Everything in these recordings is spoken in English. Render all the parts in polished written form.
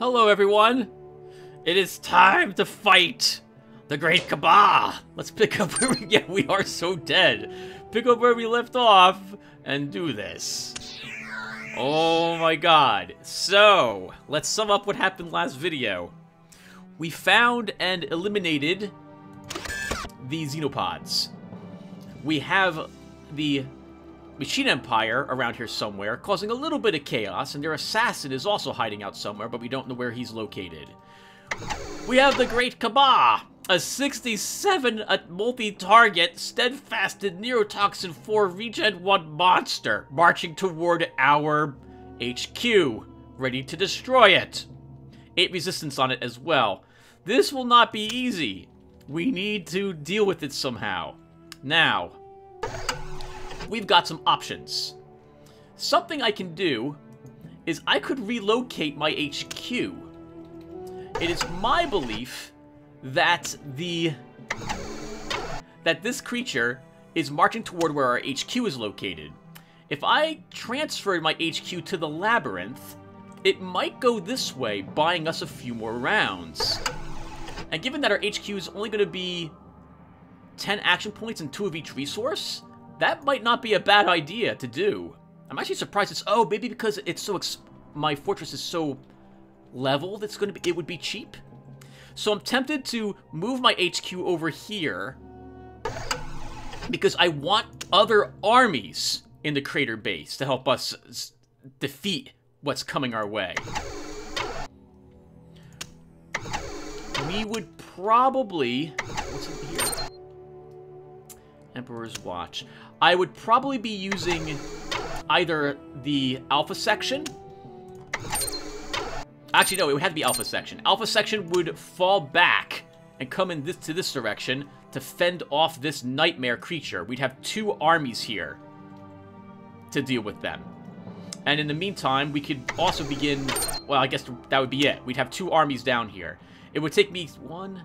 Hello, everyone. It is time to fight the Great Cabal. Let's pick up where we are so dead. Pick up where we left off and do this. Oh my god. So, let's sum up what happened last video. We found and eliminated the Xenopods. We have the Machine Empire around here somewhere, causing a little bit of chaos, and their assassin is also hiding out somewhere, but we don't know where he's located. We have the Great Cabal, a 67 multi-target, steadfasted neurotoxin 4 regen 1 monster, marching toward our HQ, ready to destroy it. 8 resistance on it as well. This will not be easy. We need to deal with it somehow. Now, we've got some options. Something I can do is I could relocate my HQ. It is my belief that this creature is marching toward where our HQ is located. If I transferred my HQ to the labyrinth, it might go this way, buying us a few more rounds. And given that our HQ is only going to be 10 action points and 2 of each resource, that might not be a bad idea to do. I'm actually surprised it's... Oh, maybe because it's so... my fortress is so leveled, it would be cheap. So I'm tempted to move my HQ over here because I want other armies in the crater base to help us defeat what's coming our way. We would probably... What's in here? Emperor's Watch. I would probably be using either the Alpha Section. Actually, no, it would have to be Alpha Section. Alpha Section would fall back and come in to this direction to fend off this nightmare creature. We'd have 2 armies here to deal with them. And in the meantime, we could also begin... Well, I guess that would be it. We'd have 2 armies down here. It would take me 1,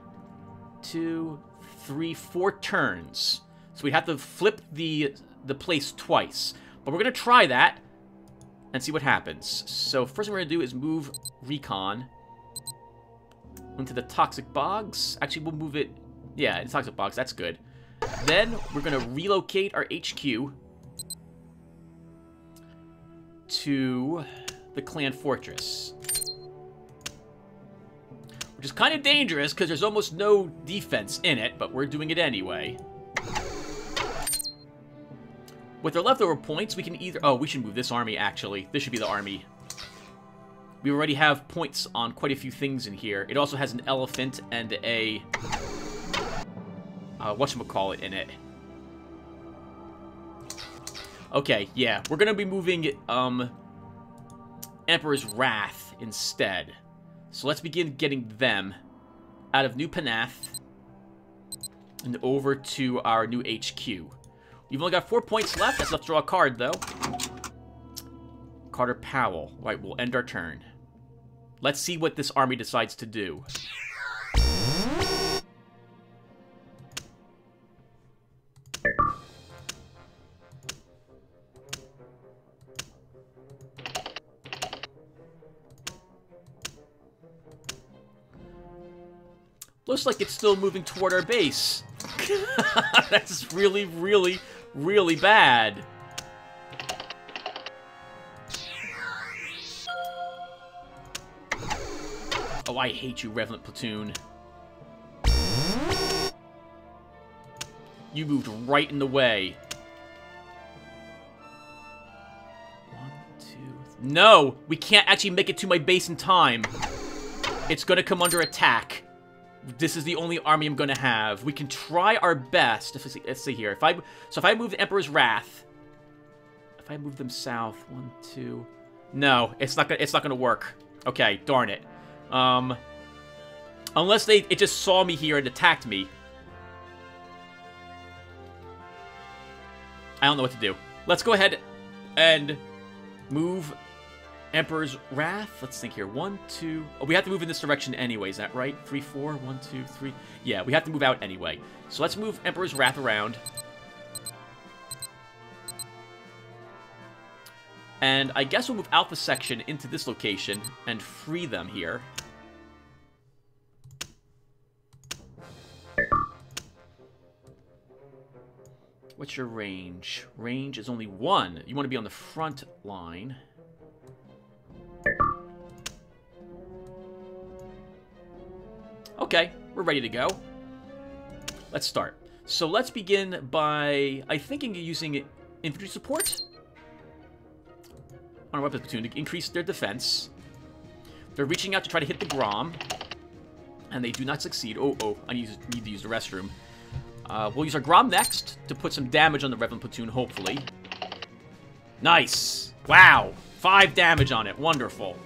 2, 3, 4 turns. So we'd have to flip the place twice. But we're going to try that and see what happens. So first thing we're going to do is move Recon into the Toxic Bogs. Actually, we'll move it... Yeah, in Toxic Bogs. That's good. Then we're going to relocate our HQ to the Clan Fortress. Which is kind of dangerous because there's almost no defense in it, but we're doing it anyway. With our leftover points, we can either... Oh, we should move this army, actually. This should be the army. We already have points on quite a few things in here. It also has an elephant and a... whatchamacallit in it. Okay, yeah. We're going to be moving, Emperor's Wrath instead. So let's begin getting them out of New Panath and over to our new HQ. We've only got 4 points left. Let's draw a card, though. Carter Powell. Right, we'll end our turn. Let's see what this army decides to do. Looks like it's still moving toward our base. That's really, really, really bad. Oh, I hate you, Revenant Platoon. You moved right in the way. 1, 2... No! We can't actually make it to my base in time. It's gonna come under attack. This is the only army I'm going to have. We can try our best. Let's see here. So if I move the Emperor's Wrath, if I move them south, 1, 2... No, it's not gonna work. Okay, darn it. Unless it just saw me here and attacked me. I don't know what to do. Let's go ahead and move Emperor's Wrath. Let's think here. 1, 2... Oh, we have to move in this direction anyway. Is that right? 3, 4. 1, 2, 3. Yeah, we have to move out anyway. So let's move Emperor's Wrath around. And I guess we'll move Alpha Section into this location and free them here. What's your range? Range is only 1. You want to be on the front line. Okay, we're ready to go. Let's start. So let's begin by, I think, using infantry support on our weapons platoon to increase their defense. They're reaching out to try to hit the Grom, and they do not succeed. Oh, I need to use the restroom. We'll use our Grom next to put some damage on the Revenant platoon, hopefully. Nice! Wow! 5 damage on it. Wonderful.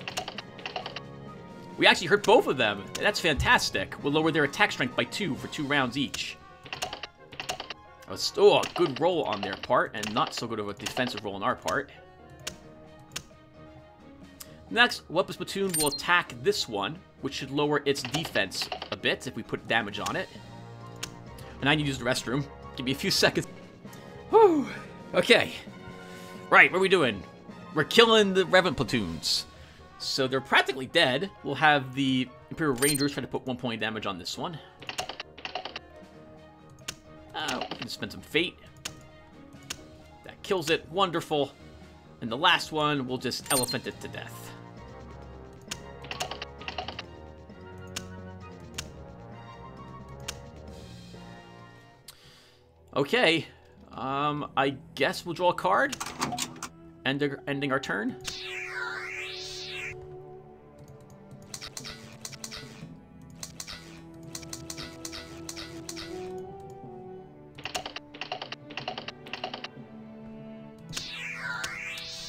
We actually hurt both of them. That's fantastic. We'll lower their attack strength by 2 for 2 rounds each. Oh, a good roll on their part, and not so good of a defensive roll on our part. Next, Weapons Platoon will attack this one, which should lower its defense a bit if we put damage on it. And I need to use the restroom. Give me a few seconds. Whew. Okay. Right, what are we doing? We're killing the Revenant platoons. So they're practically dead. We'll have the Imperial Rangers try to put 1 point of damage on this one. We can spend some fate. That kills it. Wonderful. And the last one, we'll just elephant it to death. Okay. I guess we'll draw a card. Ending our turn.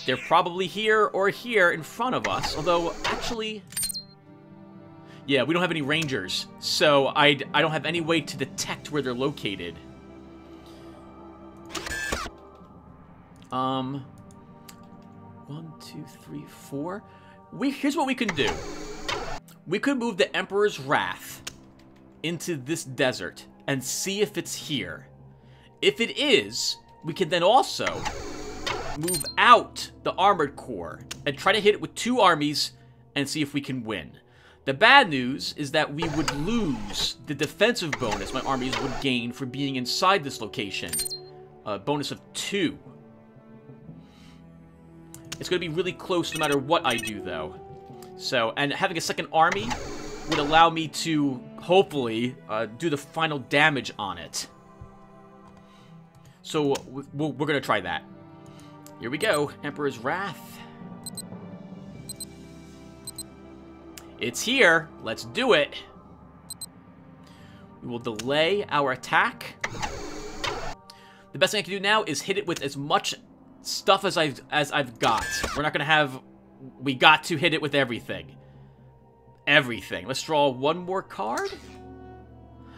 They're probably here or here in front of us, although, actually... Yeah, we don't have any Rangers, so I don't have any way to detect where they're located. 1, 2, 3, 4... Here's what we can do. We could move the Emperor's Wrath into this desert and see if it's here. If it is, we can then also move out the Armored Corps and try to hit it with 2 armies and see if we can win. The bad news is that we would lose the defensive bonus my armies would gain for being inside this location. A bonus of 2. It's going to be really close no matter what I do, though. So, and having a second army would allow me to, hopefully, do the final damage on it. So, we're going to try that. Here we go. Emperor's Wrath. It's here. Let's do it. We will delay our attack. The best thing I can do now is hit it with as much stuff as I've got. We're not gonna have... We got to hit it with everything. Everything. Let's draw 1 more card.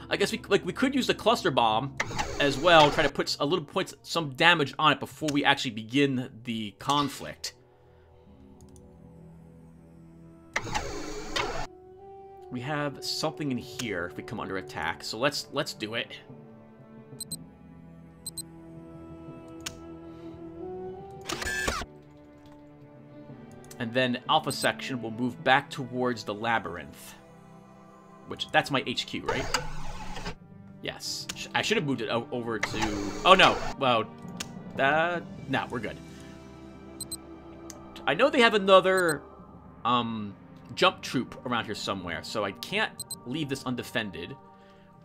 I guess we could use the cluster bomb as well. Try to put a little some damage on it before we actually begin the conflict. We have something in here if we come under attack. So let's do it. And then Alpha Section will move back towards the Labyrinth. Which, that's my HQ, right? Yes. I should have moved it over to... Oh, no. Well, no, we're good. I know they have another jump troop around here somewhere, so I can't leave this undefended.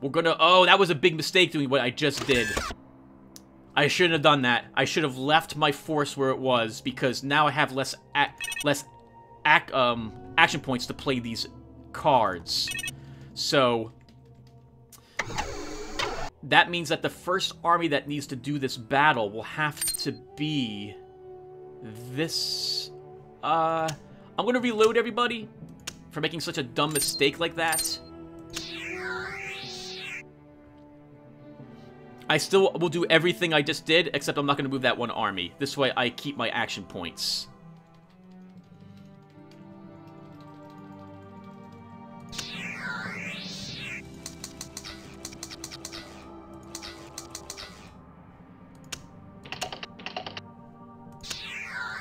We're gonna... Oh, that was a big mistake doing what I just did. I shouldn't have done that. I should have left my force where it was, because now I have less action points to play these cards. So that means that the first army that needs to do this battle will have to be this. I'm gonna reload everybody for making such a dumb mistake like that. I still will do everything I just did, except I'm not going to move that 1 army. This way I keep my action points.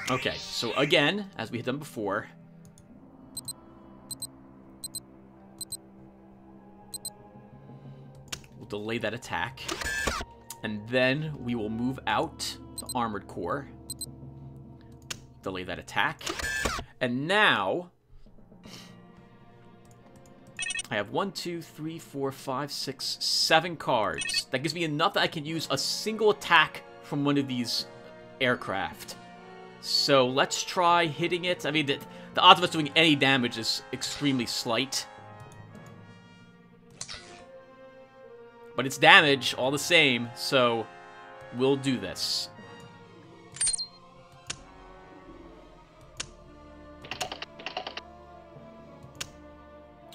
Okay, so again, as we had done before, we'll delay that attack, and then we will move out the armored core, delay that attack, and now I have 1, 2, 3, 4, 5, 6, 7 cards. That gives me enough that I can use a single attack from one of these aircraft. So let's try hitting it. I mean, the odds of us doing any damage is extremely slight. But it's damage all the same, so we'll do this.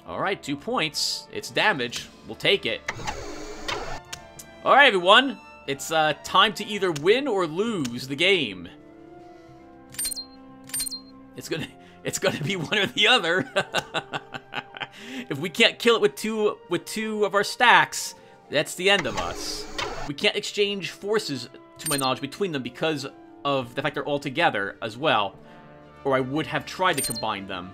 Alright, 2 points. It's damage. We'll take it. Alright, everyone. It's time to either win or lose the game. It's gonna be one or the other. If we can't kill it with two of our stacks, that's the end of us. We can't exchange forces, to my knowledge, between them because of the fact they're all together as well. Or I would have tried to combine them.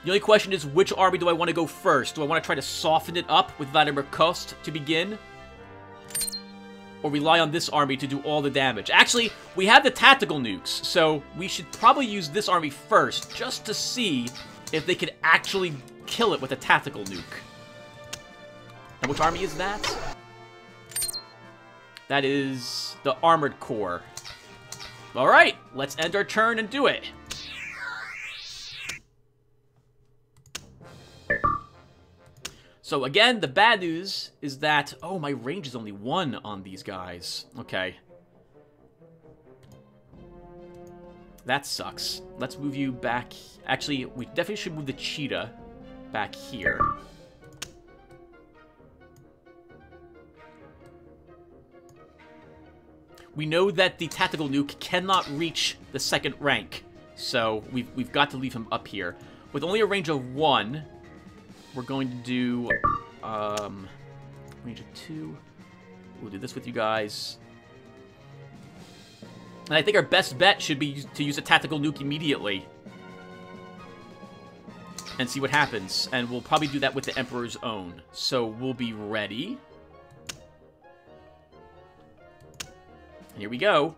The only question is, which army do I want to go first? Do I want to try to soften it up with Vladimir Kost to begin? Or rely on this army to do all the damage? Actually, we have the tactical nukes, so we should probably use this army first, just to see if they can actually kill it with a tactical nuke. And which army is that? That is the Armored Corps. Alright, let's end our turn and do it. So again, the bad news is that, oh, my range is only 1 on these guys. Okay. That sucks. Let's move you back. Actually, we definitely should move the Cheetah back here. We know that the tactical nuke cannot reach the 2nd rank, so we've got to leave him up here. With only a range of 1... we're going to do, range of 2. We'll do this with you guys. And I think our best bet should be to use a tactical nuke immediately. And see what happens. And we'll probably do that with the Emperor's Own. So we'll be ready. And here we go.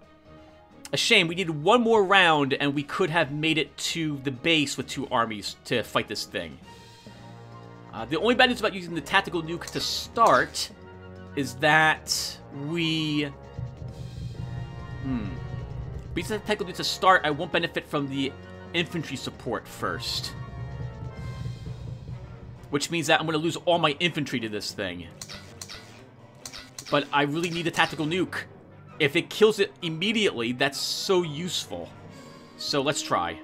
A shame, we needed 1 more round and we could have made it to the base with 2 armies to fight this thing. The only bad news about using the tactical nuke to start is that we... Because the tactical nuke to start, I won't benefit from the infantry support first. Which means that I'm going to lose all my infantry to this thing. But I really need a tactical nuke. If it kills it immediately, that's so useful. So let's try.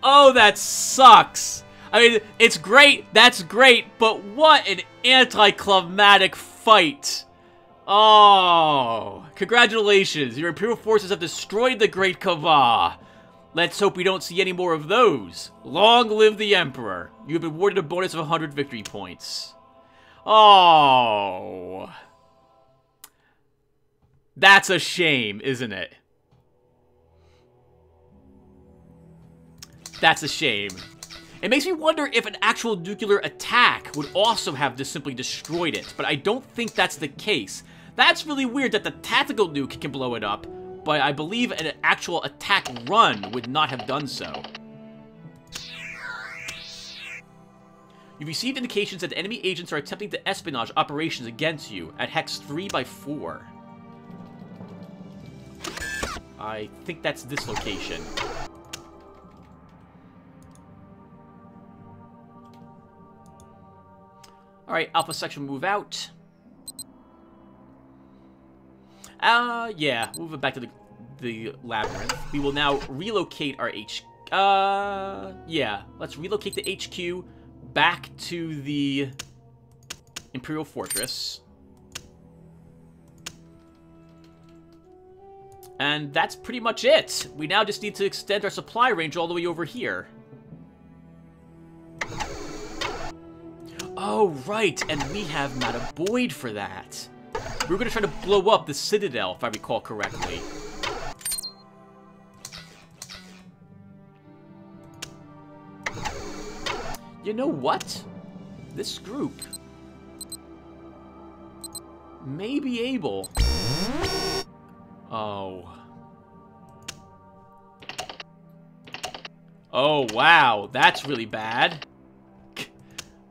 Oh, that sucks. I mean, it's great, that's great, but what an anticlimactic fight. Oh, congratulations. Your Imperial forces have destroyed the Great Kava. Let's hope we don't see any more of those. Long live the Emperor. You have been awarded a bonus of 100 victory points. Oh. That's a shame, isn't it? That's a shame. It makes me wonder if an actual nuclear attack would also have just simply destroyed it, but I don't think that's the case. That's really weird that the tactical nuke can blow it up, but I believe an actual attack run would not have done so. You've received indications that enemy agents are attempting to espionage operations against you at Hex 3x4. I think that's this location. Alright, Alpha Section move out. Yeah, move it back to the labyrinth. We will now relocate our yeah, let's relocate the HQ back to the Imperial Fortress. And that's pretty much it. We now just need to extend our supply range all the way over here. Oh, right, and we have MoBV-VII for that. We were going to try to blow up the Citadel, if I recall correctly. You know what? This group may be able... Oh. Oh, wow. That's really bad.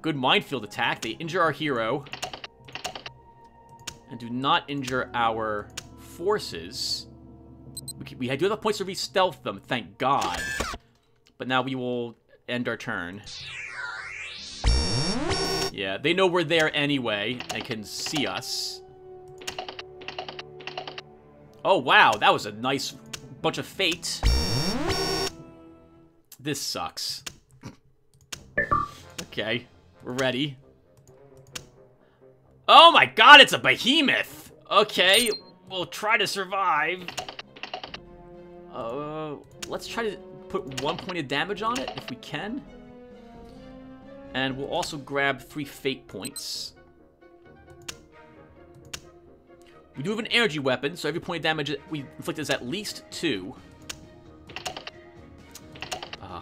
Good minefield attack. They injure our hero. And do not injure our forces. We do have the points to re-stealth them, thank God. But now we will end our turn. Yeah, they know we're there anyway and can see us. Oh, wow, that was a nice bunch of fate. This sucks. Okay, we're ready. Oh my god, it's a behemoth! Okay, we'll try to survive. Let's try to put 1 point of damage on it, if we can. And we'll also grab 3 fate points. We do have an energy weapon, so every point of damage we inflict is at least 2.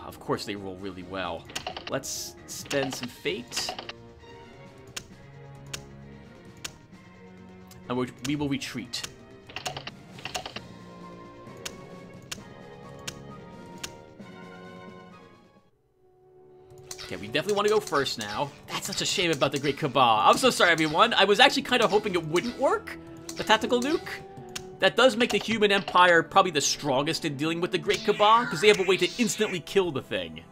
Of course they roll really well. Let's spend some fate. And we will retreat. Okay, we definitely want to go first now. That's such a shame about the Great Cabal. I'm so sorry, everyone. I was actually kind of hoping it wouldn't work, the tactical nuke. That does make the human empire probably the strongest in dealing with the Great Cabal, because they have a way to instantly kill the thing.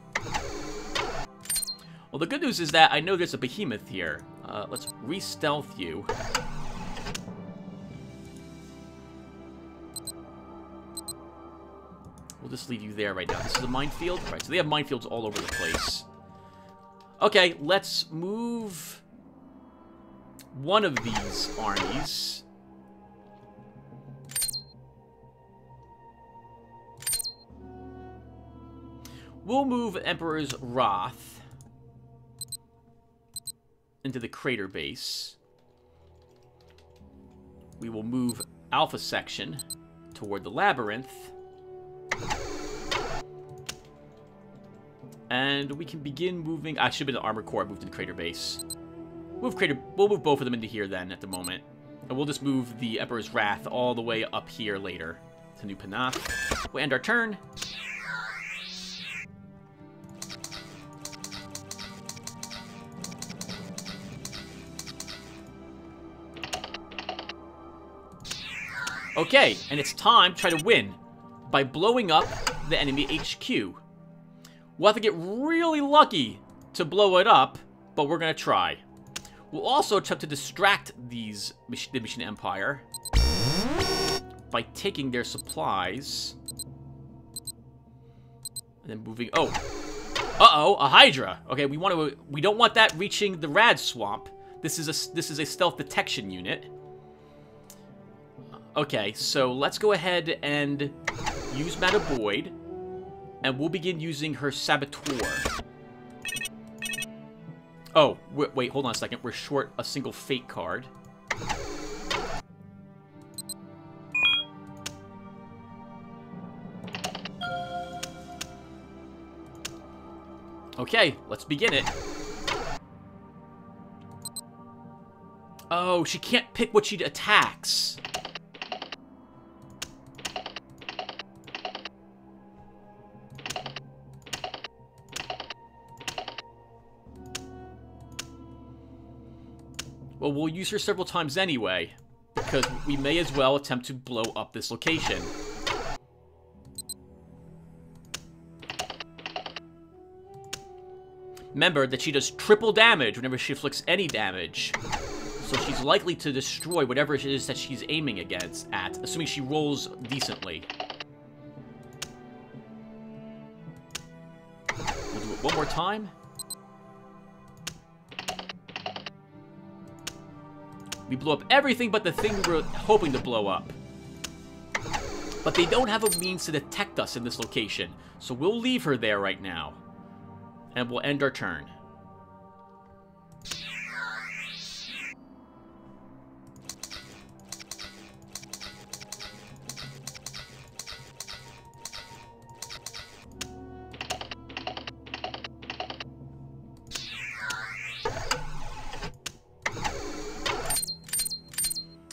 Well, the good news is that I know there's a behemoth here. Let's re-stealth you. We'll just leave you there right now. This is a minefield? Right, so they have minefields all over the place. Okay, let's move one of these armies. We'll move Emperor's Wrath into the crater base. We will move Alpha Section toward the Labyrinth. And we can begin moving... I should have been the Armor Corps. I moved to the crater base. We'll move both of them into here then at the moment. And we'll just move the Emperor's Wrath all the way up here later to New Panath. We'll end our turn. Okay, and it's time to try to win by blowing up the enemy HQ. We'll have to get really lucky to blow it up, but we're going to try. We'll also attempt to distract the Machine Empire by taking their supplies and then moving... Oh! Uh-oh, a Hydra. Okay, we don't want that reaching the Rad Swamp. This is a stealth detection unit. Okay, so let's go ahead and use MoBV-VII, and we'll begin using her Saboteur. Oh, wait, hold on a second. We're short a single Fate card. Okay, let's begin it. Oh, she can't pick what she attacks. Well, we'll use her several times anyway, because we may as well attempt to blow up this location. Remember that she does triple damage whenever she inflicts any damage, so she's likely to destroy whatever it is that she's aiming at, assuming she rolls decently. We'll do it one more time. We blow up everything but the thing we were hoping to blow up. But they don't have a means to detect us in this location. So we'll leave her there right now. And we'll end our turn.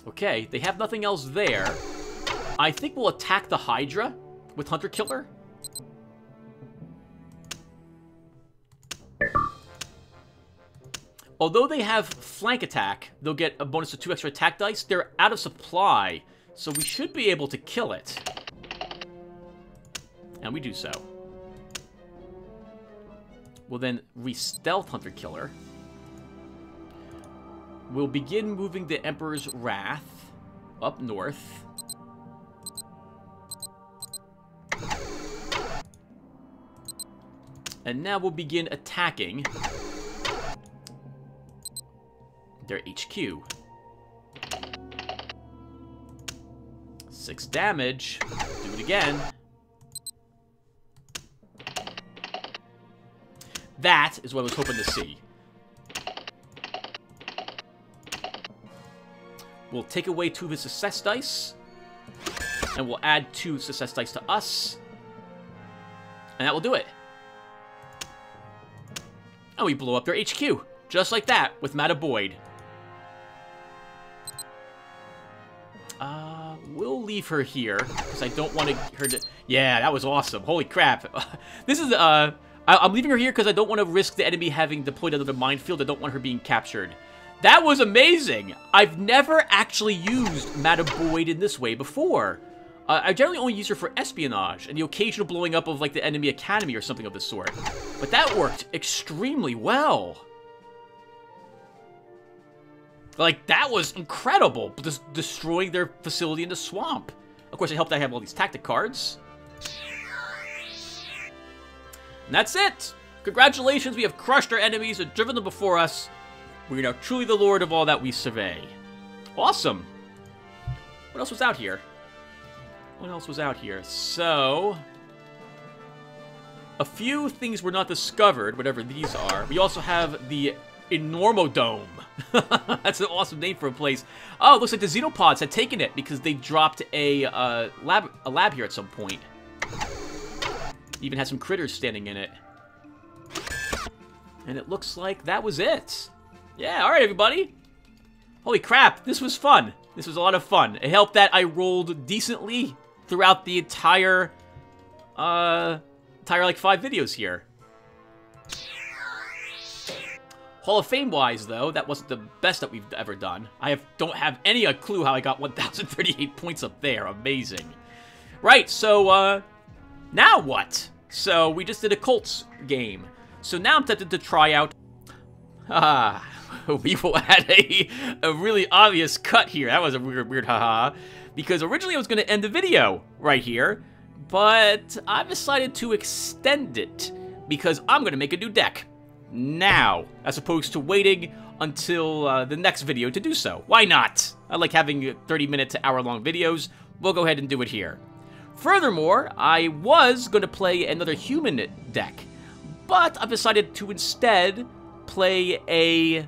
Okay, they have nothing else there. I think we'll attack the Hydra with Hunter Killer. Although they have flank attack, they'll get a bonus to 2 extra attack dice. They're out of supply, so we should be able to kill it. And we do so. We'll then re-stealth Hunter Killer. We'll begin moving the Emperor's Wrath up north. And now we'll begin attacking their HQ. 6 damage. Do it again. That is what I was hoping to see. We'll take away 2 of his success dice. And we'll add 2 success dice to us. And that will do it. And we blow up their HQ. Just like that, with Mata Boyd. We'll leave her here, because I don't want her to... Yeah, that was awesome. Holy crap. This is, I'm leaving her here because I don't want to risk the enemy having deployed another minefield. I don't want her being captured. That was amazing! I've never actually used Mata Boyd in this way before. I generally only use her for espionage and the occasional blowing up of, like, the enemy academy or something of the sort. But that worked extremely well. Like, that was incredible, just destroying their facility in the swamp. Of course, it helped I have all these tactic cards. And that's it! Congratulations, we have crushed our enemies and driven them before us. We are now truly the lord of all that we survey. Awesome! What else was out here? What else was out here? So... a few things were not discovered, whatever these are. We also have the Enormodome. That's an awesome name for a place. Oh, it looks like the Xenopods had taken it because they dropped a lab here at some point. Even had some critters standing in it. And it looks like that was it. Yeah, alright everybody. Holy crap, this was fun. This was a lot of fun. It helped that I rolled decently throughout the entire like 5 videos here. Hall of Fame-wise, though, that wasn't the best that we've ever done. I don't have any clue how I got 1,038 points up there. Amazing. Right, so, now what? So, we just did a Colts game. So now I'm tempted to try out... we will add a really obvious cut here. That was a weird haha. Because originally I was going to end the video right here. But I've decided to extend it. Because I'm going to make a new deck. Now, as opposed to waiting until the next video to do so. Why not? I like having 30-minute to hour-long videos. We'll go ahead and do it here. Furthermore, I was going to play another human deck, but I've decided to instead play a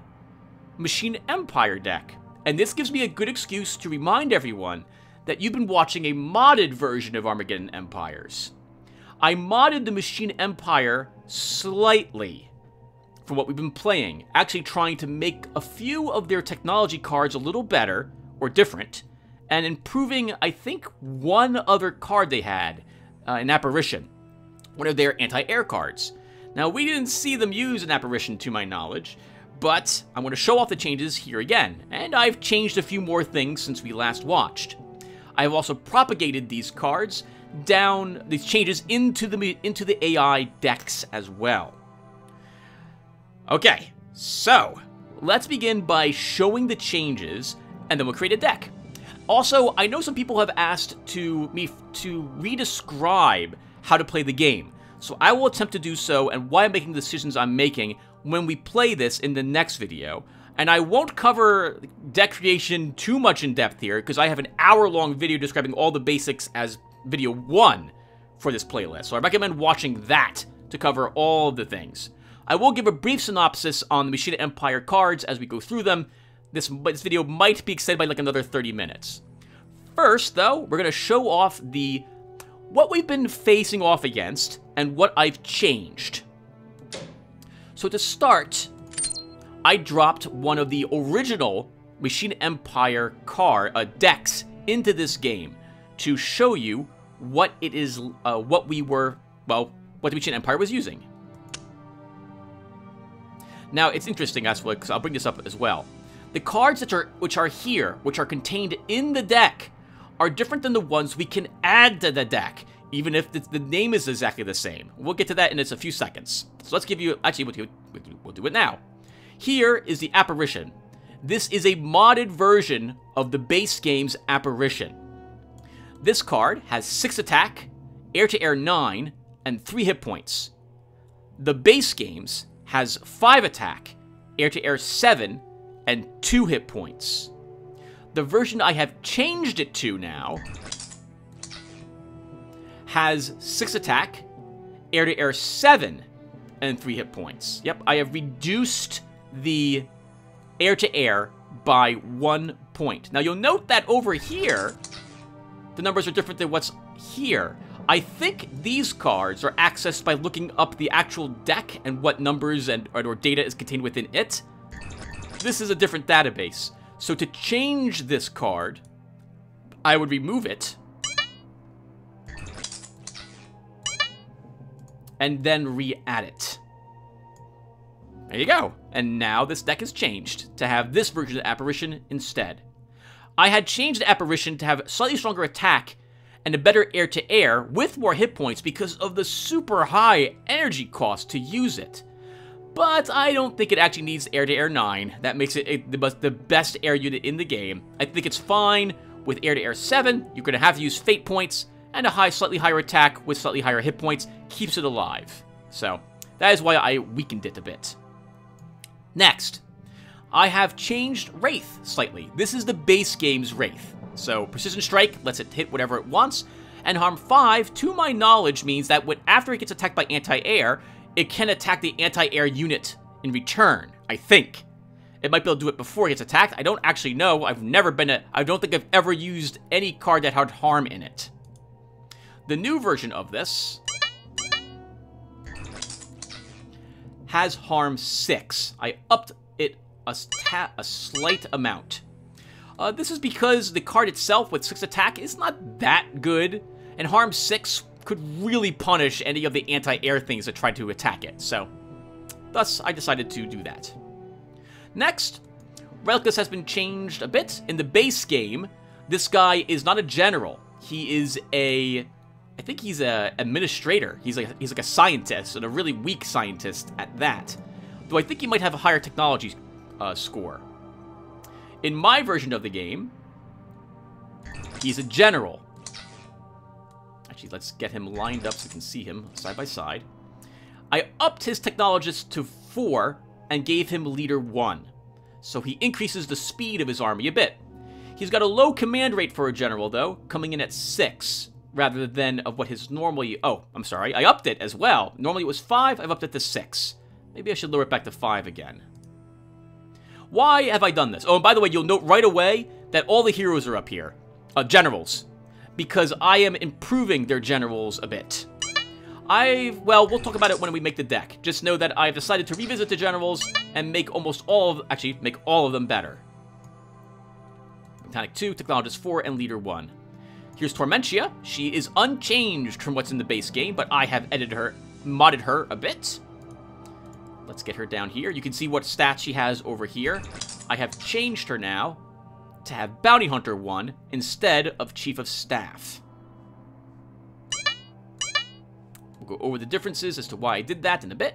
Machine Empire deck. And this gives me a good excuse to remind everyone that you've been watching a modded version of Armageddon Empires. I modded the Machine Empire slightly from what we've been playing, actually trying to make a few of their technology cards a little better, or different, and improving, I think, one other card they had, an Apparition, one of their anti-air cards. Now, we didn't see them use an Apparition to my knowledge, but I'm going to show off the changes here again, and I've changed a few more things since we last watched. I've also propagated these cards down, these changes into the AI decks as well. Okay, so let's begin by showing the changes, and then we'll create a deck. Also, I know some people have asked me to re-describe how to play the game, so I will attempt to do so and why I'm making the decisions I'm making when we play this in the next video. And I won't cover deck creation too much in depth here, because I have an hour-long video describing all the basics as video 1 for this playlist. So I recommend watching that to cover all of the things. I will give a brief synopsis on the Machina Empire cards as we go through them. This video might be extended by like another 30 minutes. First, though, we're going to show off what we've been facing off against and what I've changed. So to start, I dropped one of the original Machina Empire decks into this game to show you what it is, what the Machina Empire was using. Now, it's interesting, because I'll bring this up as well. The cards which are contained in the deck, are different than the ones we can add to the deck, even if the name is exactly the same. We'll get to that in just a few seconds. So let's give you, actually, we'll do it now. Here is the Apparition. This is a modded version of the base game's Apparition. This card has 6 attack, air-to-air 9, and 3 hit points. The base game's has 5 attack, air-to-air 7, and 2 hit points. The version I have changed it to now has 6 attack, air-to-air 7, and 3 hit points. Yep, I have reduced the air-to-air by 1 point. Now, you'll note that over here, the numbers are different than what's here. I think these cards are accessed by looking up the actual deck and what numbers or data is contained within it. This is a different database. So to change this card, I would remove it. And then re-add it. There you go. And now this deck is changed to have this version of Apparition instead. I had changed the Apparition to have slightly stronger attack and a better air-to-air with more hit points because of the super high energy cost to use it. But I don't think it actually needs air-to-air 9. That makes it the best air unit in the game. I think it's fine with air-to-air 7. You're going to have to use fate points, and a slightly higher attack with slightly higher hit points keeps it alive. So that is why I weakened it a bit. Next, I have changed Wraith slightly. This is the base game's Wraith. So Precision Strike lets it hit whatever it wants, and Harm 5, to my knowledge, means that after it gets attacked by anti-air, it can attack the anti-air unit in return, I think. It might be able to do it before it gets attacked. I don't actually know. I don't think I've ever used any card that had Harm in it. The new version of this has Harm 6. I upped it a slight amount. This is because the card itself with 6 attack is not that good, and Harm 6 could really punish any of the anti-air things that try to attack it, so thus I decided to do that. Next, Relicus has been changed a bit. In the base game, this guy is not a general. He is I think he's an administrator. He's like a scientist, and a really weak scientist at that. Though I think he might have a higher technology score. In my version of the game, he's a general. Actually, let's get him lined up so we can see him side by side. I upped his technologist to 4 and gave him leader 1. So he increases the speed of his army a bit. He's got a low command rate for a general, though, coming in at 6, rather than of what his normally... Oh, I'm sorry, I upped it as well. Normally it was 5, I've upped it to 6. Maybe I should lower it back to 5 again. Why have I done this? Oh, and by the way, you'll note right away that all the heroes are up here. Generals. Because I am improving their generals a bit. Well, we'll talk about it when we make the deck. Just know that I've decided to revisit the generals and make make all of them better. Mechanic 2, Technologist 4, and Leader 1. Here's Tormentia. She is unchanged from what's in the base game, but I have modded her a bit. Let's get her down here. You can see what stats she has over here. I have changed her now to have Bounty Hunter 1 instead of Chief of Staff. We'll go over the differences as to why I did that in a bit.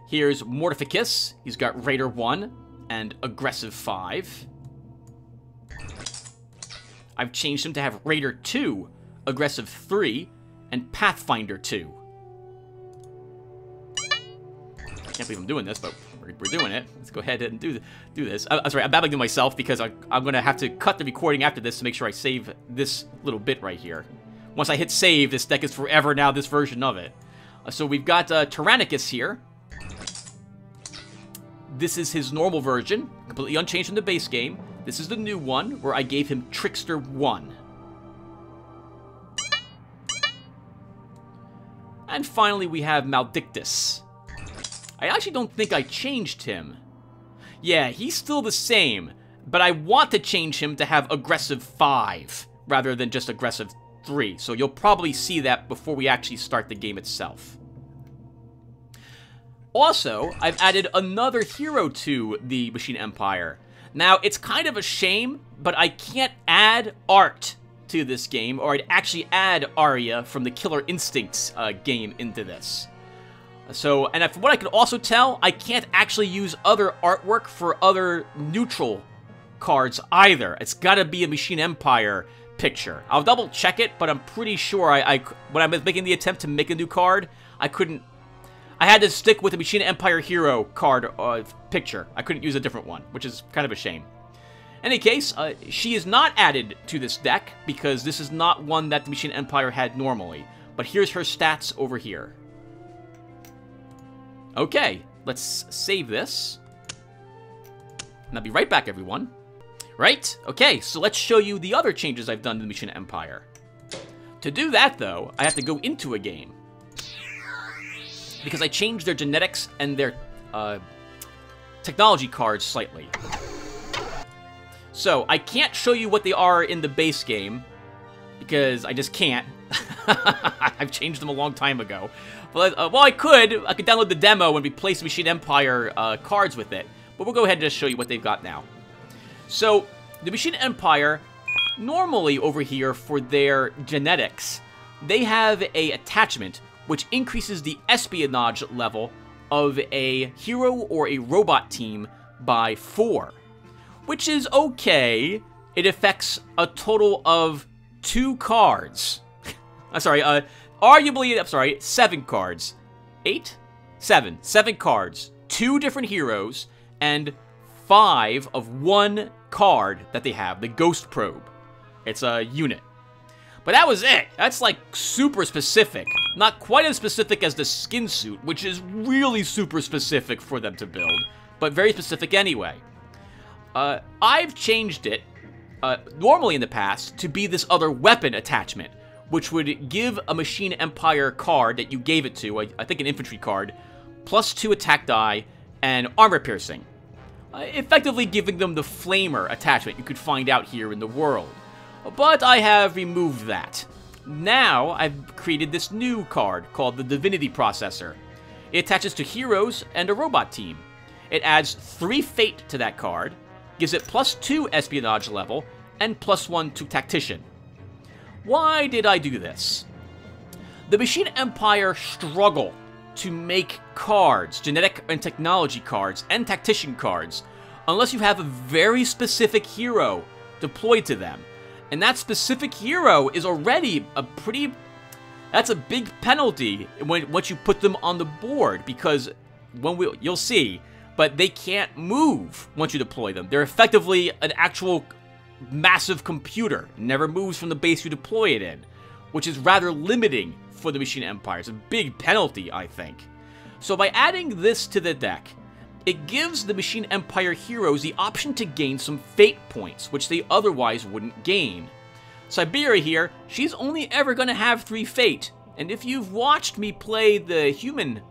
Here's Mortificus. He's got Raider 1 and Aggressive 5. I've changed him to have Raider 2, Aggressive 3, and Pathfinder 2. I can't believe I'm doing this, but we're doing it. Let's go ahead and do this. I'm sorry, I'm babbling to myself because I'm going to have to cut the recording after this to make sure I save this little bit right here. Once I hit save, this deck is forever now this version of it. So we've got Tyrannicus here. This is his normal version, completely unchanged from the base game. This is the new one, where I gave him Trickster 1. And finally, we have Maldictus. I actually don't think I changed him. Yeah, he's still the same, but I want to change him to have Aggressive 5, rather than just Aggressive 3. So you'll probably see that before we actually start the game itself. Also, I've added another hero to the Machine Empire. Now, it's kind of a shame, but I can't add art to this game, or I'd actually add Arya from the Killer Instincts game into this. So, and from what I can also tell, I can't actually use other artwork for other neutral cards either. It's gotta be a Machine Empire picture. I'll double check it, but I'm pretty sure when I was making the attempt to make a new card, I had to stick with the Machine Empire hero card picture. I couldn't use a different one, which is kind of a shame. In any case, she is not added to this deck because this is not one that the Machine Empire had normally. But here's her stats over here. Okay, let's save this. And I'll be right back, everyone. Right? Okay, so let's show you the other changes I've done to the Machine Empire. To do that, though, I have to go into a game. Because I changed their genetics and their technology cards slightly. So, I can't show you what they are in the base game, because I just can't. I've changed them a long time ago. But, well, I could download the demo and replace Machine Empire cards with it. But we'll go ahead and just show you what they've got now. So, the Machine Empire, normally over here for their genetics, they have a attachment which increases the espionage level of a hero or a robot team by 4. Which is okay. It affects a total of 2 cards. I'm sorry, arguably, 7 cards. 8? 7. 7 cards. 2 different heroes, and 5 of 1 card that they have, the Ghost Probe. It's a unit. But that was it. That's like super specific. Not quite as specific as the skin suit, which is really super specific for them to build, but very specific anyway. I've changed it, normally in the past, to be this other weapon attachment, which would give a Machine Empire card that you gave it to, I think an infantry card, +2 attack die and armor piercing. Effectively giving them the flamer attachment you could find out here in the world. But I have removed that. Now, I've created this new card called the Divinity Processor. It attaches to heroes and a robot team. It adds 3 fate to that card, gives it +2 espionage level, and +1 to tactician. Why did I do this? The Machine Empire struggle to make cards, genetic and technology cards, and tactician cards, unless you have a very specific hero deployed to them. And that specific hero is already that's a big penalty once you put them on the board, because you'll see, but they can't move once you deploy them. They're effectively an actual massive computer. Never moves from the base you deploy it in, which is rather limiting for the Machine Empire. It's a big penalty, I think. So by adding this to the deck, it gives the Machine Empire heroes the option to gain some fate points, which they otherwise wouldn't gain. Siberia here, she's only ever going to have 3 fate, and if you've watched me play the humans,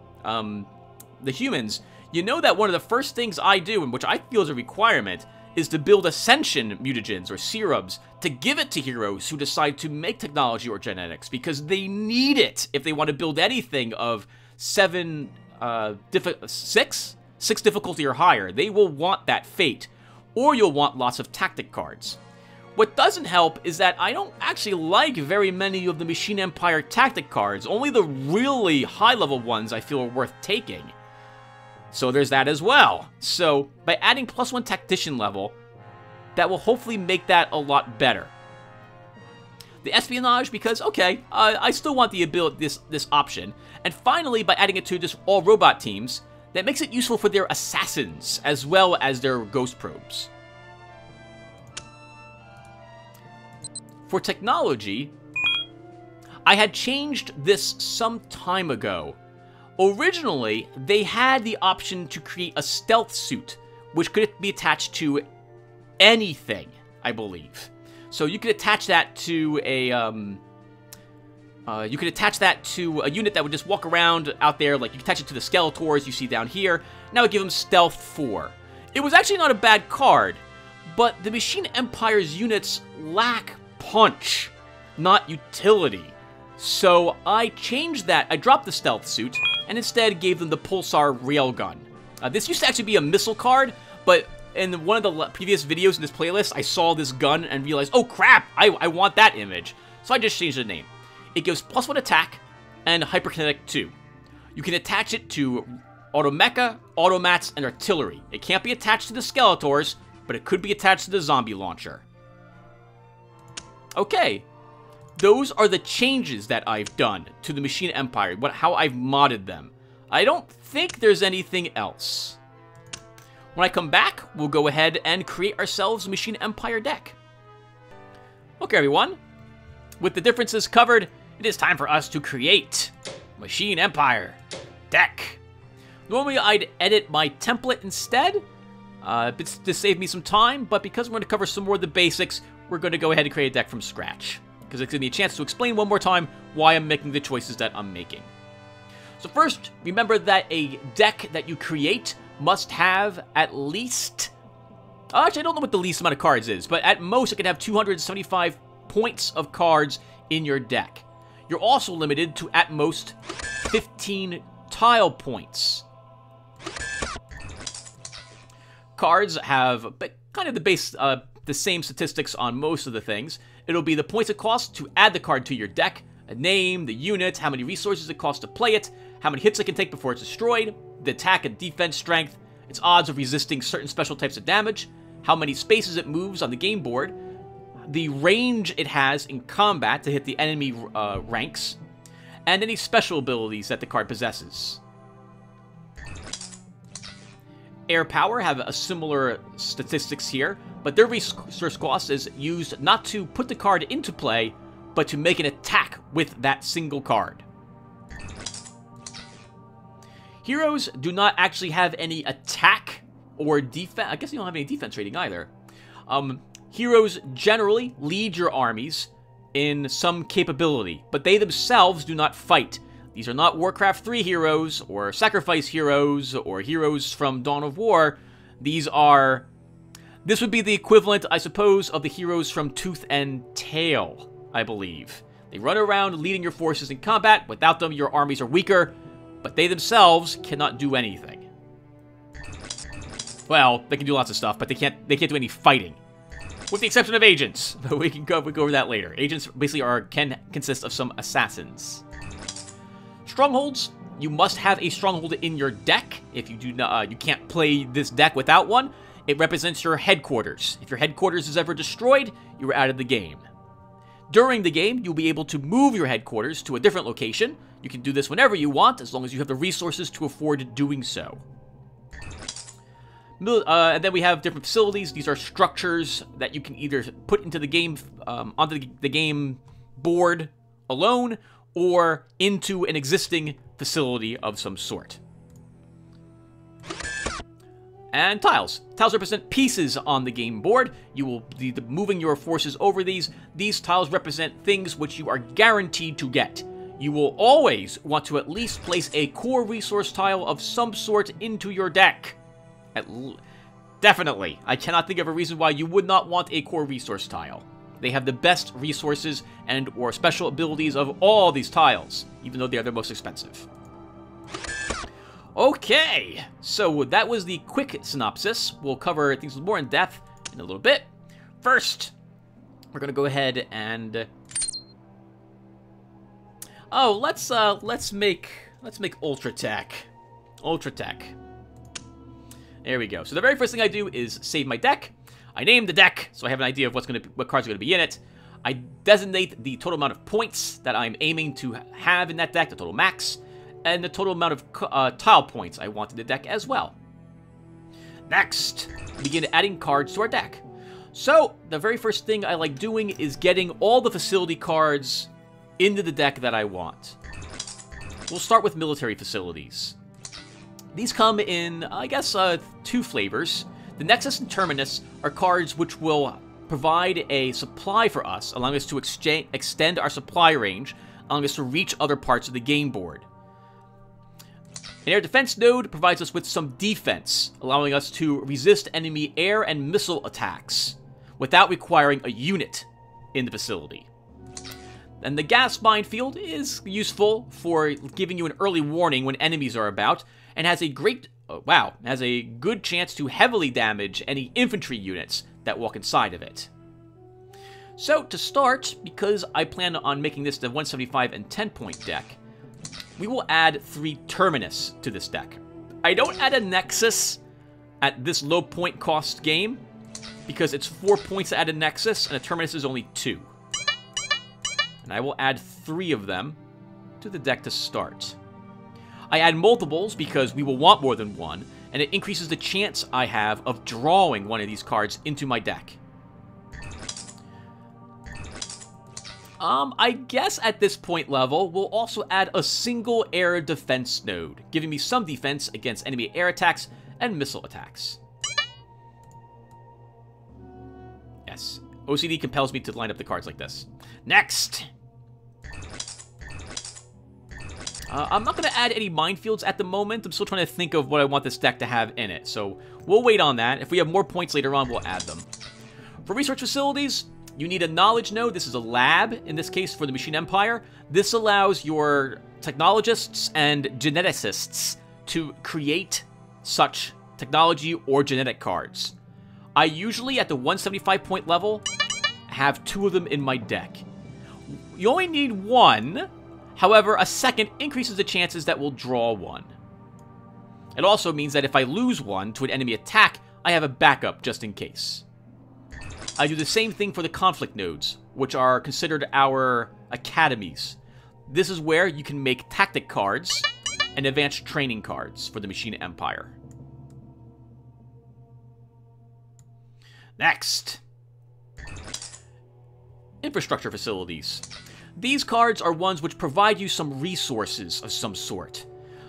you know that one of the first things I do, and which I feel is a requirement, is to build Ascension mutagens or serums to give it to heroes who decide to make technology or genetics, because they need it if they want to build anything of 6 difficulty or higher. They will want that fate, or you'll want lots of tactic cards. What doesn't help is that I don't actually like very many of the Machine Empire tactic cards. Only the really high-level ones I feel are worth taking. So there's that as well. So by adding +1 tactician level, that will hopefully make that a lot better. The espionage, because, okay, I still want the ability, this option. And finally, by adding it to just all robot teams, that makes it useful for their assassins, as well as their ghost probes. For technology, I had changed this some time ago. Originally, they had the option to create a stealth suit, which could be attached to anything, I believe. So you could attach that to a unit that would just walk around out there. Like you could attach it to the Skeletors you see down here. Now would give them Stealth 4. It was actually not a bad card, but the Machine Empire's units lack punch, not utility. So I changed that. I dropped the Stealth suit and instead gave them the Pulsar Railgun. This used to actually be a missile card, but in one of the previous videos in this playlist, I saw this gun and realized, oh crap, I want that image. So I just changed the name. It gives +1 attack and Hyperkinetic 2. You can attach it to Automecha, Automats, and Artillery. It can't be attached to the Skeletors, but it could be attached to the Zombie Launcher. Okay, those are the changes that I've done to the Machine Empire, how I've modded them. I don't think there's anything else. When I come back, we'll go ahead and create ourselves a Machine Empire deck. Okay, everyone. With the differences covered, it is time for us to create Machine Empire deck. Normally, I'd edit my template instead to save me some time, but because we're going to cover some more of the basics, we're going to go ahead and create a deck from scratch, because it's going to be a chance to explain one more time why I'm making the choices that I'm making. So first, remember that a deck that you create must have at least... Actually, I don't know what the least amount of cards is, but at most it can have 275 points of cards in your deck. You're also limited to at most 15 tile points. Cards have kind of the same statistics on most of the things. It'll be the points it costs to add the card to your deck, a name, the unit, how many resources it costs to play it, how many hits it can take before it's destroyed, the attack and defense strength, its odds of resisting certain special types of damage, how many spaces it moves on the game board, the range it has in combat to hit the enemy ranks, and any special abilities that the card possesses. Air Power have a similar statistics here, but their resource cost is used not to put the card into play, but to make an attack with that single card. Heroes do not actually have any attack or defense. I guess you don't have any defense rating either. Heroes generally lead your armies in some capability, but they themselves do not fight. These are not Warcraft 3 heroes, or Sacrifice heroes, or heroes from Dawn of War. This would be the equivalent, I suppose, of the heroes from Tooth and Tail, I believe. They run around leading your forces in combat. Without them, your armies are weaker, but they themselves cannot do anything. Well, they can do lots of stuff, but they can't do any fighting. With the exception of agents. But we can go over that later. Agents basically can consist of some assassins. Strongholds. You must have a stronghold in your deck. If you do not, you can't play this deck without one. It represents your headquarters. If your headquarters is ever destroyed, you are out of the game. During the game, you'll be able to move your headquarters to a different location. You can do this whenever you want, as long as you have the resources to afford doing so. And then we have different facilities. These are structures that you can either put into the game, onto the game board alone, or into an existing facility of some sort. And tiles. Tiles represent pieces on the game board. You will be moving your forces over these. These tiles represent things which you are guaranteed to get. You will always want to at least place a core resource tile of some sort into your deck. Definitely. I cannot think of a reason why you would not want a core resource tile. They have the best resources and or special abilities of all these tiles, even though they are the most expensive. Okay, so that was the quick synopsis. We'll cover things more in depth in a little bit. First, we're gonna go ahead and let's make Ultra Tech. Ultra Tech. There we go. So the very first thing I do is save my deck. I name the deck, so I have an idea of what cards are going to be in it. I designate the total amount of points that I'm aiming to have in that deck, the total max, and the total amount of tile points I want in the deck as well. Next, begin adding cards to our deck. So, the very first thing I like doing is getting all the facility cards into the deck that I want. We'll start with military facilities. These come in, I guess, two flavors. The Nexus and Terminus are cards which will provide a supply for us, allowing us to extend our supply range, allowing us to reach other parts of the game board. An air defense node provides us with some defense, allowing us to resist enemy air and missile attacks without requiring a unit in the facility. And the gas minefield is useful for giving you an early warning when enemies are about, and has a has a good chance to heavily damage any infantry units that walk inside of it. So to start, because I plan on making this the 175 and 10-point deck, we will add 3 Terminus to this deck. I don't add a Nexus at this low point cost game, because it's 4 points to add a Nexus, and a Terminus is only 2. And I will add 3 of them to the deck to start. I add multiples because we will want more than one, and it increases the chance I have of drawing one of these cards into my deck. I guess at this point level, we'll also add a single air defense node, giving me some defense against enemy air attacks and missile attacks. Yes, OCD compels me to line up the cards like this. Next! I'm not going to add any minefields at the moment. I'm still trying to think of what I want this deck to have in it, so we'll wait on that. If we have more points later on, we'll add them. For research facilities, you need a knowledge node. This is a lab, in this case for the Machine Empire. This allows your technologists and geneticists to create such technology or genetic cards. I usually, at the 175 point level, have 2 of them in my deck. You only need 1, however, a second increases the chances that we'll draw 1. It also means that if I lose 1 to an enemy attack, I have a backup just in case. I do the same thing for the conflict nodes, which are considered our academies. This is where you can make tactic cards and advanced training cards for the Machine Empire. Next. Infrastructure facilities. These cards are ones which provide you some resources of some sort.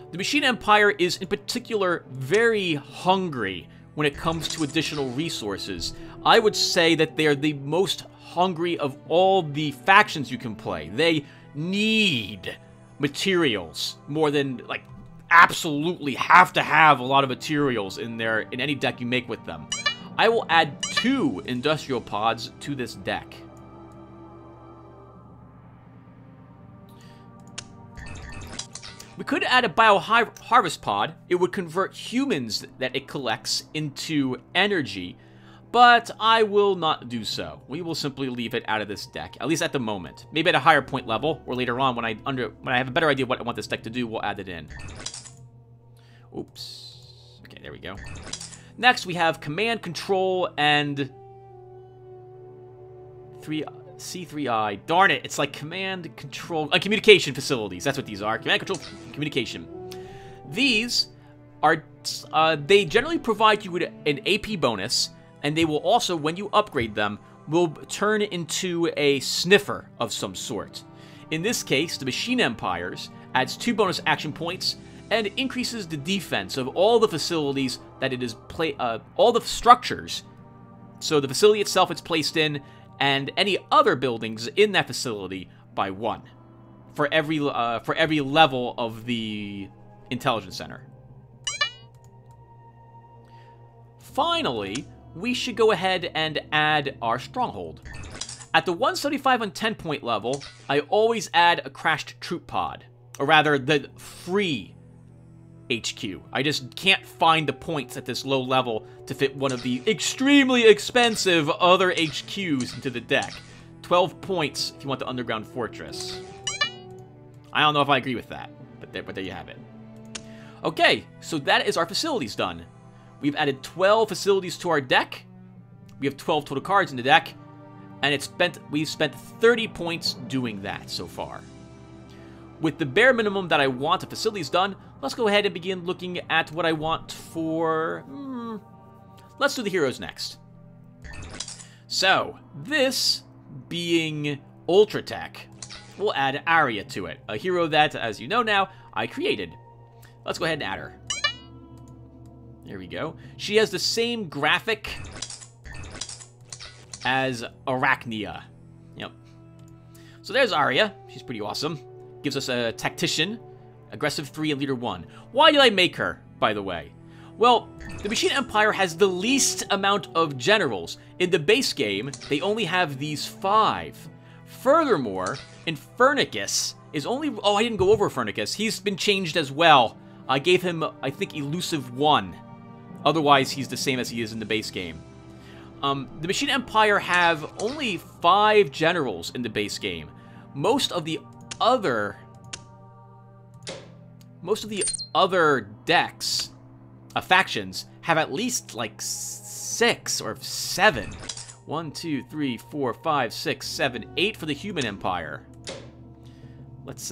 The Machine Empire is in particular very hungry when it comes to additional resources. I would say that they are the most hungry of all the factions you can play. They need materials more than, like, absolutely have to have a lot of materials in any deck you make with them. I will add 2 industrial pods to this deck. We could add a bio-harvest pod. It would convert humans that it collects into energy, but I will not do so. We will simply leave it out of this deck, at least at the moment. Maybe at a higher point level, or later on when I have a better idea of what I want this deck to do, we'll add it in. Oops. Okay, there we go. Next, we have command, control, and C3I. Darn it, it's like command, control, communication facilities. That's what these are. Command, control, communication. These are, they generally provide you with an AP bonus, and they will also, when you upgrade them, will turn into a sniffer of some sort. In this case, the Machine Empires adds 2 bonus action points and increases the defense of all the facilities that it is all the structures. So the facility itself it's placed in, and any other buildings in that facility by 1 for every level of the intelligence center. Finally, we should go ahead and add our stronghold. At the 175 and 10 point level, I always add a crashed troop pod, or rather the free HQ. I just can't find the points at this low level to fit one of the extremely expensive other HQs into the deck. 12 points if you want the underground fortress. I don't know if I agree with that, but there you have it. Okay, so that is our facilities done. We've added 12 facilities to our deck. We have 12 total cards in the deck, and we've spent 30 points doing that so far. With the bare minimum that I want of facilities done, let's go ahead and begin looking at what I want for... let's do the heroes next. So, this being Ultra Tech, we'll add Arya to it. A hero that, as you know now, I created. Let's go ahead and add her. There we go. She has the same graphic as Arachnia. Yep. So there's Arya. She's pretty awesome. Gives us a Tactician, Aggressive 3, and Leader 1. Why did I make her, by the way? Well, the Machine Empire has the least amount of generals. In the base game, they only have these 5. Furthermore, Infernicus is only... Oh, I didn't go over Infernicus. He's been changed as well. I gave him, I think, Elusive 1. Otherwise, he's the same as he is in the base game. The Machine Empire have only 5 generals in the base game. Most of the other decks, factions, have at least like 6 or 7. 1, 2, 3, 4, 5, 6, 7, 8 for the Human Empire. Let's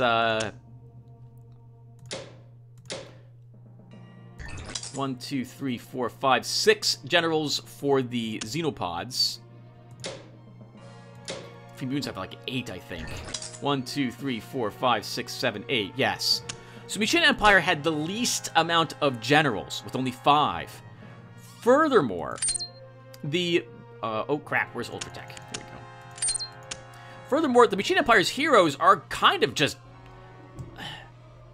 1, 2, 3, 4, 5, 6 generals for the Xenopods. Moons have like 8, I think. 1, 2, 3, 4, 5, 6, 7, 8. Yes. So Machine Empire had the least amount of generals, with only 5. Furthermore, the... oh crap, where's Ultra Tech? There we go. Furthermore, the Machine Empire's heroes are kind of just...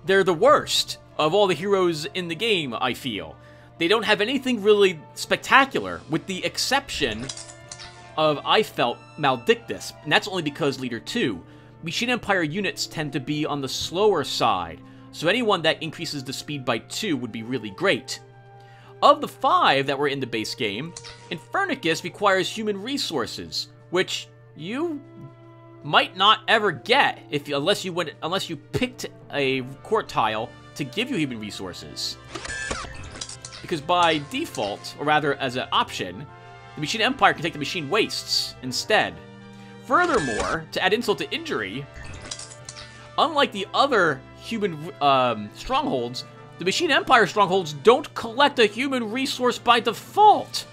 They're the worst of all the heroes in the game, I feel. They don't have anything really spectacular, with the exception of, I felt, Maldictus. And that's only because Leader 2. Machine Empire units tend to be on the slower side, so anyone that increases the speed by 2 would be really great. Of the 5 that were in the base game, Infernicus requires human resources, which you might not ever get unless you picked a court tile to give you human resources. Because by default, or rather as an option, the Machine Empire can take the machine wastes instead. Furthermore, to add insult to injury, unlike the other human strongholds, the Machine Empire strongholds don't collect a human resource by default.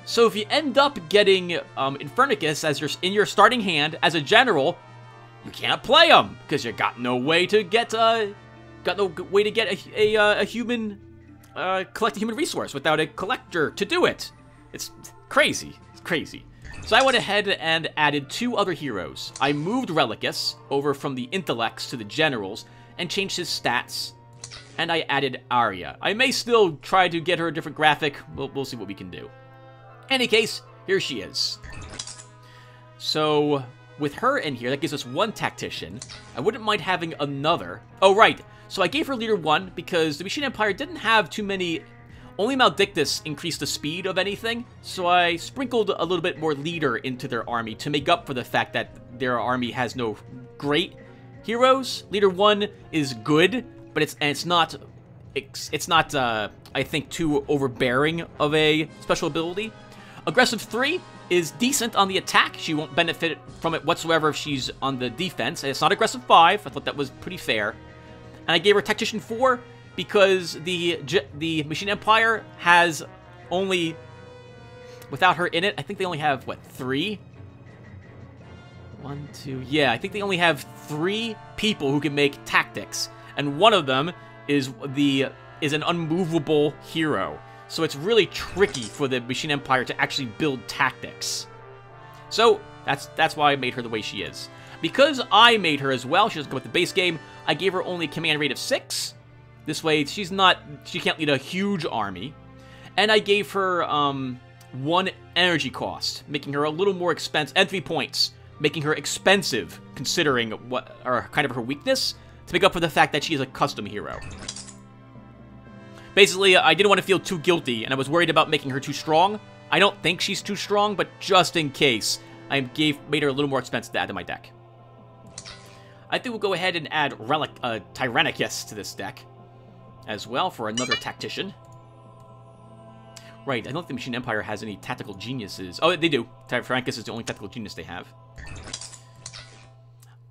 So if you end up getting Infernicus as in your starting hand as a general, you can't play him because you got no way to get a human collect a human resource without a collector to do it. It's crazy. It's crazy. So I went ahead and added 2 other heroes. I moved Relicus over from the intellects to the generals and changed his stats. And I added Arya. I may still try to get her a different graphic. We'll see what we can do. Any case, here she is. So with her in here, that gives us 1 tactician. I wouldn't mind having another. Oh, right. So I gave her Leader 1 because the Machine Empire didn't have too many... Only Maldictus increased the speed of anything, so I sprinkled a little bit more Leader into their army to make up for the fact that their army has no great heroes. Leader 1 is good, but it's not I think too overbearing of a special ability. Aggressive 3 is decent on the attack. She won't benefit from it whatsoever if she's on the defense. And it's not Aggressive 5. I thought that was pretty fair. And I gave her Tactician 4 because the Machine Empire has only, without her in it, I think they only have, what, 3? 1, 2, yeah, I think they only have 3 people who can make tactics. And one of them is an unmovable hero. So it's really tricky for the Machine Empire to actually build tactics. So that's why I made her the way she is. Because I made her as well, she doesn't come with the base game, I gave her only command rate of 6. This way, she can't lead a huge army. And I gave her 1 energy cost, making her a little more expensive, and 3 points, making her expensive, considering what are kind of her weakness, to make up for the fact that she is a custom hero. Basically, I didn't want to feel too guilty, and I was worried about making her too strong. I don't think she's too strong, but just in case, I made her a little more expensive to add to my deck. I think we'll go ahead and add Tyrannicus to this deck as well for another tactician. Right, I don't think the Machine Empire has any tactical geniuses. Oh, they do. Tyrannicus is the only tactical genius they have.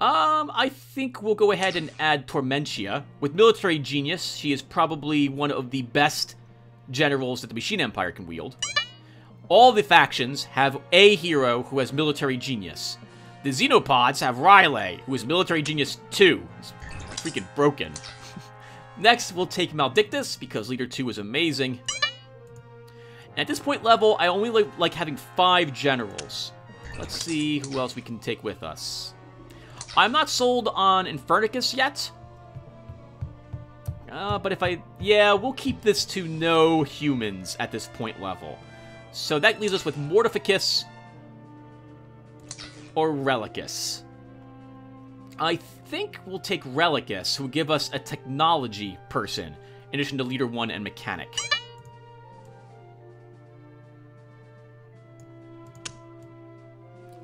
I think we'll go ahead and add Tormentia. With military genius, she is probably one of the best generals that the Machine Empire can wield. All the factions have a hero who has military genius. The Xenopods have Riley, who is Military Genius 2. He's freaking broken. Next, we'll take Maldictus, because Leader 2 is amazing. At this point level, I only like having 5 generals. Let's see who else we can take with us. I'm not sold on Infernicus yet. But yeah, we'll keep this to no humans at this point level. So that leaves us with Mortificus or Relicus. I think we'll take Relicus, who will give us a technology person, in addition to Leader 1 and Mechanic.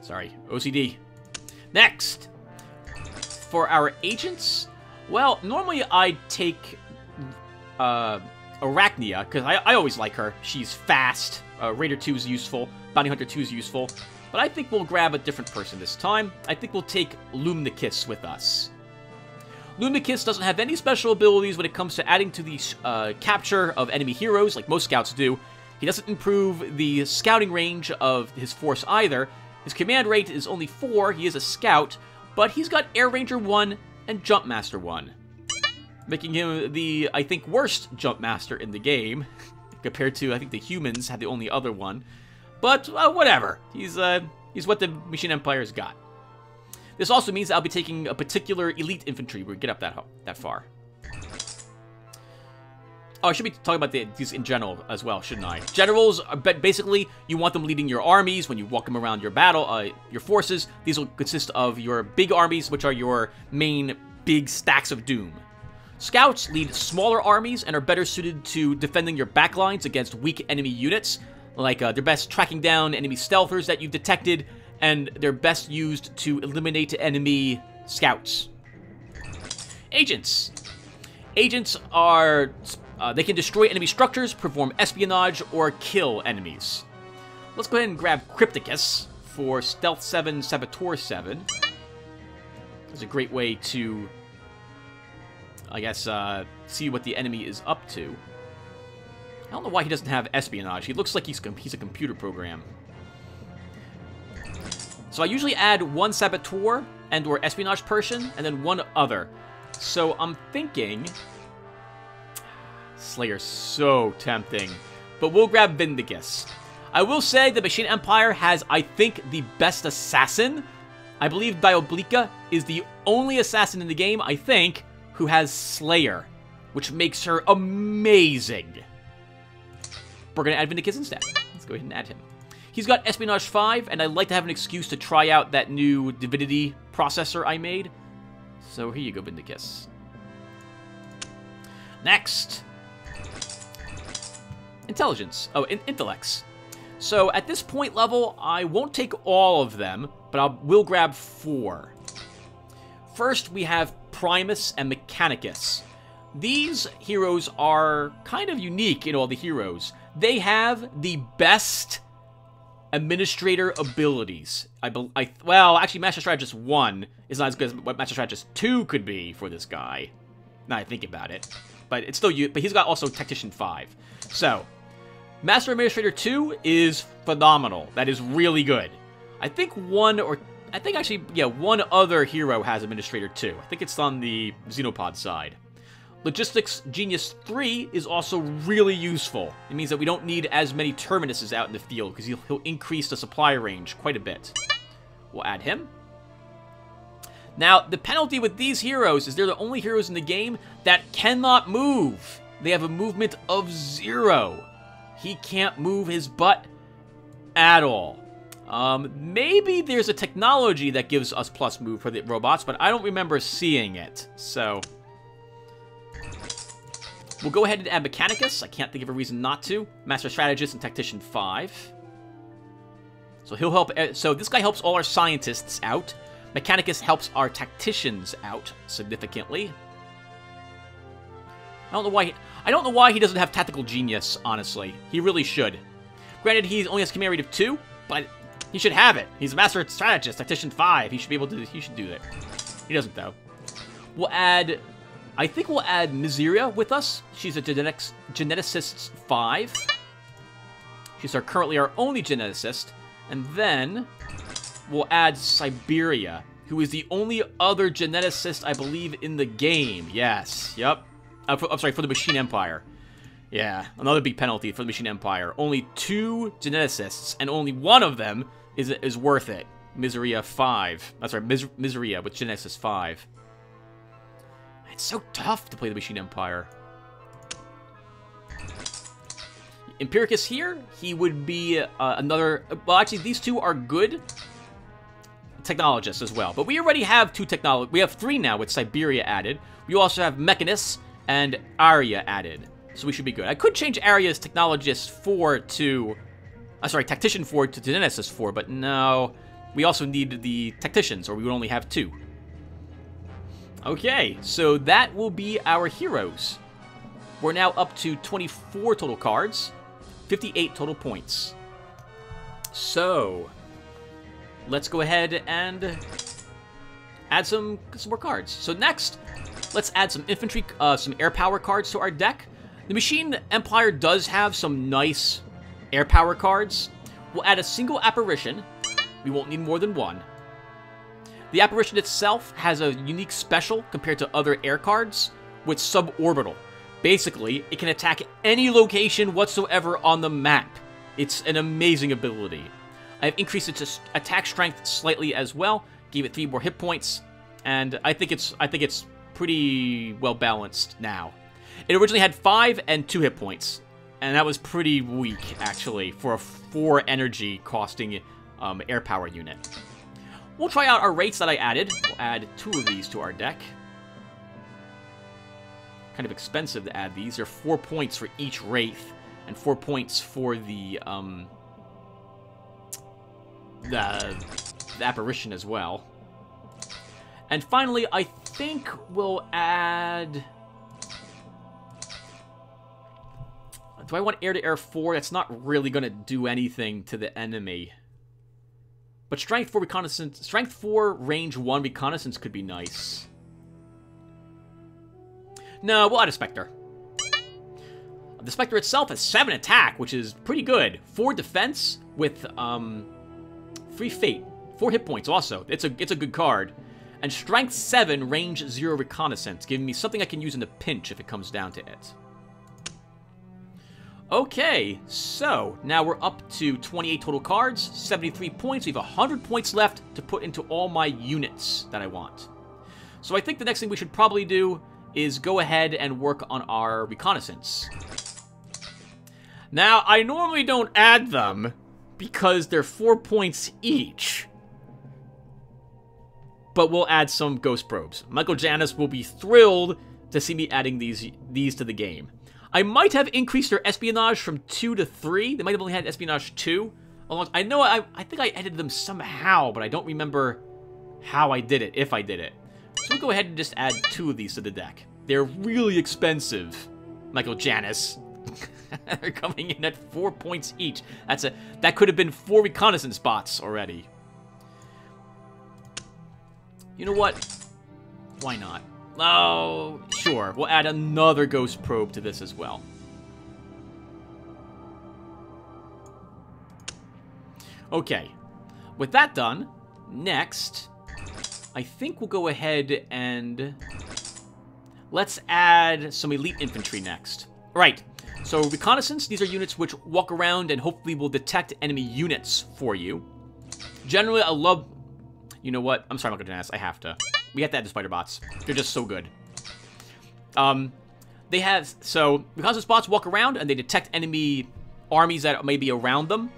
Sorry, OCD. Next, for our agents, well, normally I'd take Arachnia, because I always like her. She's fast. Raider 2 is useful. Bounty Hunter 2 is useful. But I think we'll grab a different person this time. I think we'll take Lumnicus with us. Lumnicus doesn't have any special abilities when it comes to adding to the capture of enemy heroes, like most scouts do. He doesn't improve the scouting range of his force either. His command rate is only 4, he is a scout, but he's got Air Ranger 1 and Jump Master 1. Making him the, I think, worst Jump Master in the game, compared to, I think, the humans have the only other one. But, whatever. He's what the Machine Empire's got. This also means I'll be taking a particular elite infantry when we get up that far. Oh, I should be talking about these in general as well, shouldn't I? Generals, basically, you want them leading your armies when you walk them around your battle, your forces. These will consist of your big armies, which are your main big stacks of doom. Scouts lead smaller armies and are better suited to defending your backlines against weak enemy units. Like, they're best tracking down enemy stealthers that you've detected, and they're best used to eliminate enemy scouts. Agents. Agents are... they can destroy enemy structures, perform espionage, or kill enemies. Let's go ahead and grab Crypticus for Stealth 7, Saboteur 7. It's a great way to, I guess, see what the enemy is up to. I don't know why he doesn't have espionage. He looks like he's a computer program. So I usually add 1 Saboteur and or espionage person, and then 1 other. So I'm thinking... Slayer's so tempting. But we'll grab Vindicus. I will say the Machine Empire has, I think, the best assassin. I believe Diablica is the only assassin in the game, I think, who has Slayer, which makes her amazing. We're going to add Vindicus instead. Let's go ahead and add him. He's got Espionage 5, and I'd like to have an excuse to try out that new Divinity processor I made. So here you go, Vindicus. Next. Intelligence. Oh, Intellects. So at this point level, I won't take all of them, but I will grab 4. First, we have Primus and Mechanicus. These heroes are kind of unique in all the heroes. They have the best administrator abilities. Well, actually, Master Strategist 1 is not as good as what Master Strategist 2 could be for this guy. Now I think about it. But it's still but he's got also Tactician 5. So, Master Administrator 2 is phenomenal. That is really good. I think one other hero has Administrator 2. I think it's on the Xenopod side. Logistics Genius 3 is also really useful. It means that we don't need as many Terminuses out in the field, because he'll increase the supply range quite a bit. We'll add him. Now, the penalty with these heroes is they're the only heroes in the game that cannot move. They have a movement of 0. He can't move his butt at all. Maybe there's a technology that gives us plus move for the robots, but I don't remember seeing it. So, we'll go ahead and add Mechanicus. I can't think of a reason not to. Master Strategist and Tactician 5. So he'll help. So this guy helps all our scientists out. Mechanicus helps our tacticians out significantly. I don't know why he doesn't have Tactical Genius, honestly. He really should. Granted, he only has command rate of 2, but he should have it. He's a Master Strategist, Tactician 5. He should be able to. He should do that. He doesn't, though. We'll add. I think we'll add Miseria with us. She's a Geneticist 5. She's currently our only Geneticist. And then we'll add Siberia, who is the only other geneticist, I believe, in the game. Yes, yep. I'm sorry, for the Machine Empire. Yeah, another big penalty for the Machine Empire. Only 2 geneticists, and only one of them is worth it. Miseria 5. That's right, Miseria with Genesis 5. It's so tough to play the Machine Empire. Empiricus here, he would be another... Well, actually, these 2 are good technologists as well. But we already have 2 technologists. We have 3 now with Siberia added. We also have Mechanist and Arya added. So we should be good. I could change Arya's Technologist 4 to... sorry, Tactician 4 to Geneticist 4, but no. We also need the Tacticians, or we would only have 2. Okay, so that will be our heroes. We're now up to 24 total cards, 58 total points. So, let's go ahead and add some more cards. So next, let's add some infantry, some air power cards to our deck. The Machine Empire does have some nice air power cards. We'll add a single apparition. We won't need more than 1. The apparition itself has a unique special compared to other air cards with suborbital. Basically, it can attack any location whatsoever on the map. It's an amazing ability. I've increased its attack strength slightly as well, gave it 3 more hit points, and I think it's pretty well balanced now. It originally had 5 and 2 hit points, and that was pretty weak actually for a 4 energy costing air power unit. We'll try out our rates that I added. We'll add 2 of these to our deck. Kind of expensive to add these. They're 4 points for each Wraith, and 4 points for the apparition as well. And finally, I think we'll add... Do I want air-to-air 4? That's not really going to do anything to the enemy. But Strength 4 Reconnaissance... Strength 4 Range 1 Reconnaissance could be nice. No, we'll add a Spectre. The Spectre itself has 7 attack, which is pretty good. 4 defense with 3 fate. 4 hit points also. It's a good card. And Strength 7 Range 0 Reconnaissance, giving me something I can use in a pinch if it comes down to it. Okay, so now we're up to 28 total cards, 73 points. We have 100 points left to put into all my units that I want. So I think the next thing we should probably do is go ahead and work on our reconnaissance. Now, I normally don't add them because they're 4 points each. But we'll add some ghost probes. Michael Janus will be thrilled to see me adding these to the game. I might have increased their espionage from 2 to 3. They might have only had espionage 2. I know I think I edited them somehow, but I don't remember how I did it, if I did it. So we'll go ahead and just add 2 of these to the deck. They're really expensive, Michael Janus. They're coming in at 4 points each. That could have been 4 reconnaissance spots already. You know what? Why not? Oh, sure. We'll add another ghost probe to this as well. Okay. With that done, next, I think we'll go ahead and let's add some elite infantry next. Right. So reconnaissance, these are units which walk around and hopefully will detect enemy units for you. Generally, I love... You know what? I'm sorry, Michael Janus. I have to. We have to add the spider bots. They're just so good. They have... So, reconnaissance bots walk around and they detect enemy armies that may be around them.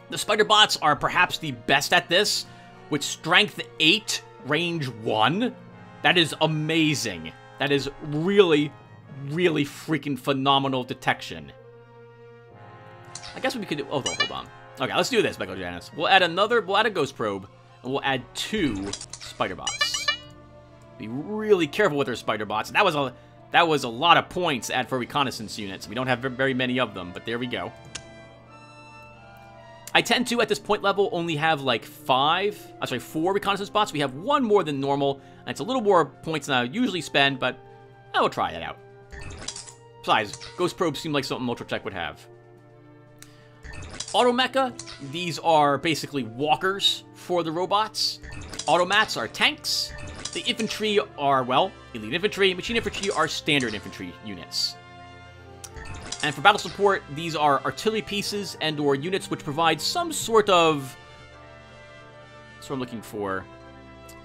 The spider bots are perhaps the best at this. With strength 8, range 1. That is amazing. That is really, really freaking phenomenal detection. I guess we could do... Oh, hold on. Okay, let's do this, Michael Janus. We'll add a ghost probe. And we'll add 2 spider bots. Be really careful with our spider bots. That was a lot of points to add for reconnaissance units. We don't have very many of them, but there we go. I tend to, at this point level, only have like 4 reconnaissance bots. We have 1 more than normal, and it's a little more points than I usually spend, but I will try it out. Besides, ghost probes seem like something Ultratech would have. Automecha, these are basically walkers for the robots. Automats are tanks. The infantry are, well, elite infantry. Machine infantry are standard infantry units. And for battle support, these are artillery pieces and or units which provide some sort of, that's what I'm looking for,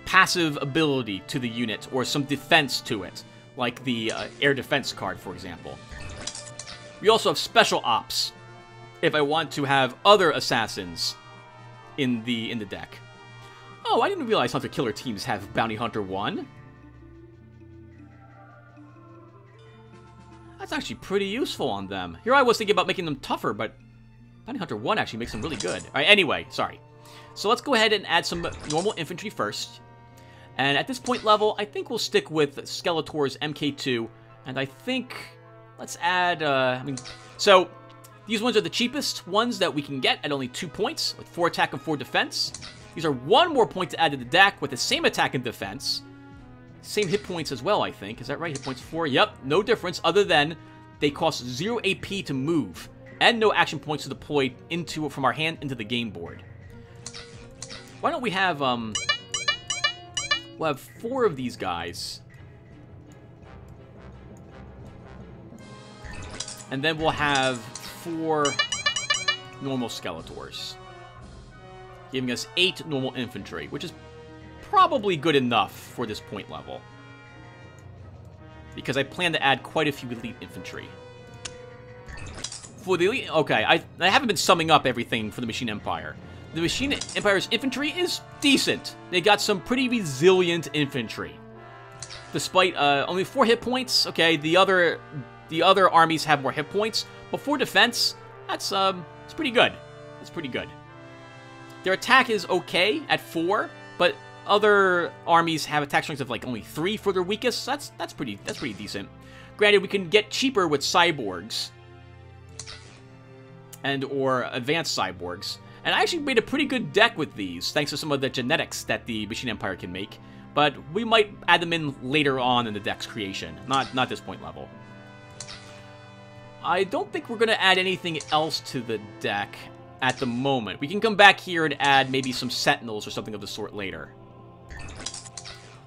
passive ability to the unit or some defense to it, like the air defense card, for example. We also have special ops if I want to have other assassins in the deck. Oh, I didn't realize Hunter Killer teams have Bounty Hunter 1. That's actually pretty useful on them. Here I was thinking about making them tougher, but Bounty Hunter 1 actually makes them really good. Alright, anyway, sorry. So let's go ahead and add some normal infantry first. And at this point level, I think we'll stick with Skeletor's MK2. And I think, let's add, so these ones are the cheapest ones that we can get at only 2 points, with 4 attack and 4 defense. These are 1 more point to add to the deck with the same attack and defense. Same hit points as well, I think. Is that right? Hit points 4? Yep, no difference other than they cost 0 AP to move and no action points to deploy from our hand into the game board. Why don't we have, we'll have 4 of these guys. And then we'll have 4 normal Skeletors, giving us 8 normal infantry, which is probably good enough for this point level, because I plan to add quite a few elite infantry. For the elite, okay, I haven't been summing up everything for the Machine Empire. The Machine Empire's infantry is decent. They got some pretty resilient infantry, despite only 4 hit points. Okay, the other armies have more hit points, but for defense, it's pretty good. It's pretty good. Their attack is okay at 4, but other armies have attack strengths of like only 3 for their weakest. So that's pretty decent. Granted, we can get cheaper with cyborgs and or advanced cyborgs. And I actually made a pretty good deck with these, thanks to some of the genetics that the Machine Empire can make. But we might add them in later on in the deck's creation, not this point level. I don't think we're going to add anything else to the deck at the moment. We can come back here and add maybe some Sentinels or something of the sort later.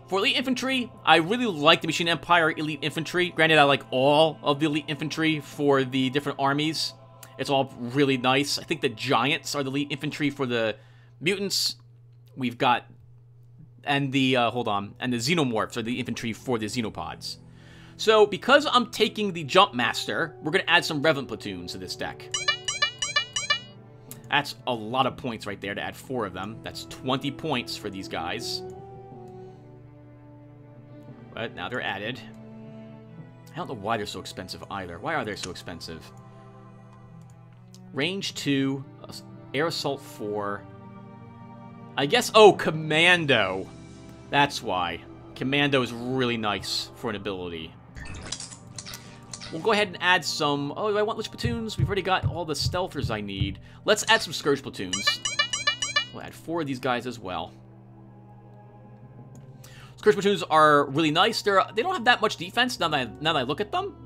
For Elite Infantry, I really like the Machine Empire Elite Infantry. Granted, I like all of the Elite Infantry for the different armies. It's all really nice. I think the Giants are the Elite Infantry for the Mutants. We've got, and the, and the Xenomorphs are the infantry for the Xenopods. So, because I'm taking the Jump Master, we're going to add some Revenant Platoons to this deck. That's a lot of points right there to add 4 of them. That's 20 points for these guys. But now they're added. I don't know why they're so expensive either. Why are they so expensive? Range 2, Air Assault 4. I guess, oh, Commando. That's why. Commando is really nice for an ability. We'll go ahead and add some... Oh, do I want which platoons? We've already got all the stealthers I need. Let's add some Scourge platoons. We'll add 4 of these guys as well. Scourge platoons are really nice. They don't have that much defense now that I look at them.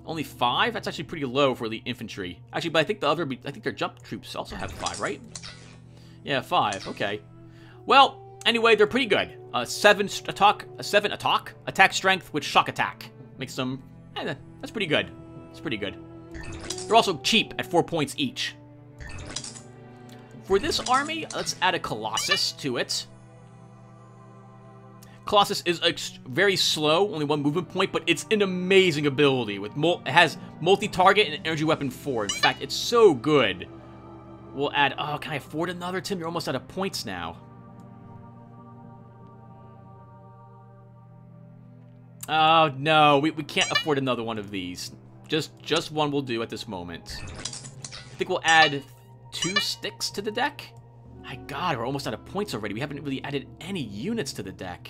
Only 5? That's actually pretty low for elite infantry. Actually, but I think their jump troops also have 5, right? Yeah, 5. Okay. Well, anyway, they're pretty good. 7 attack strength with shock attack. Makes them... that's pretty good. It's pretty good. They're also cheap at 4 points each. For this army, let's add a Colossus to it. Colossus is very slow, only 1 movement point, but it's an amazing ability. It has multi-target and energy weapon 4. In fact, it's so good. We'll add... Oh, can I afford another, Tim? You're almost out of points now. Oh, no. We can't afford another one of these. Just one will do at this moment. I think we'll add 2 sticks to the deck. My God, we're almost out of points already. We haven't really added any units to the deck.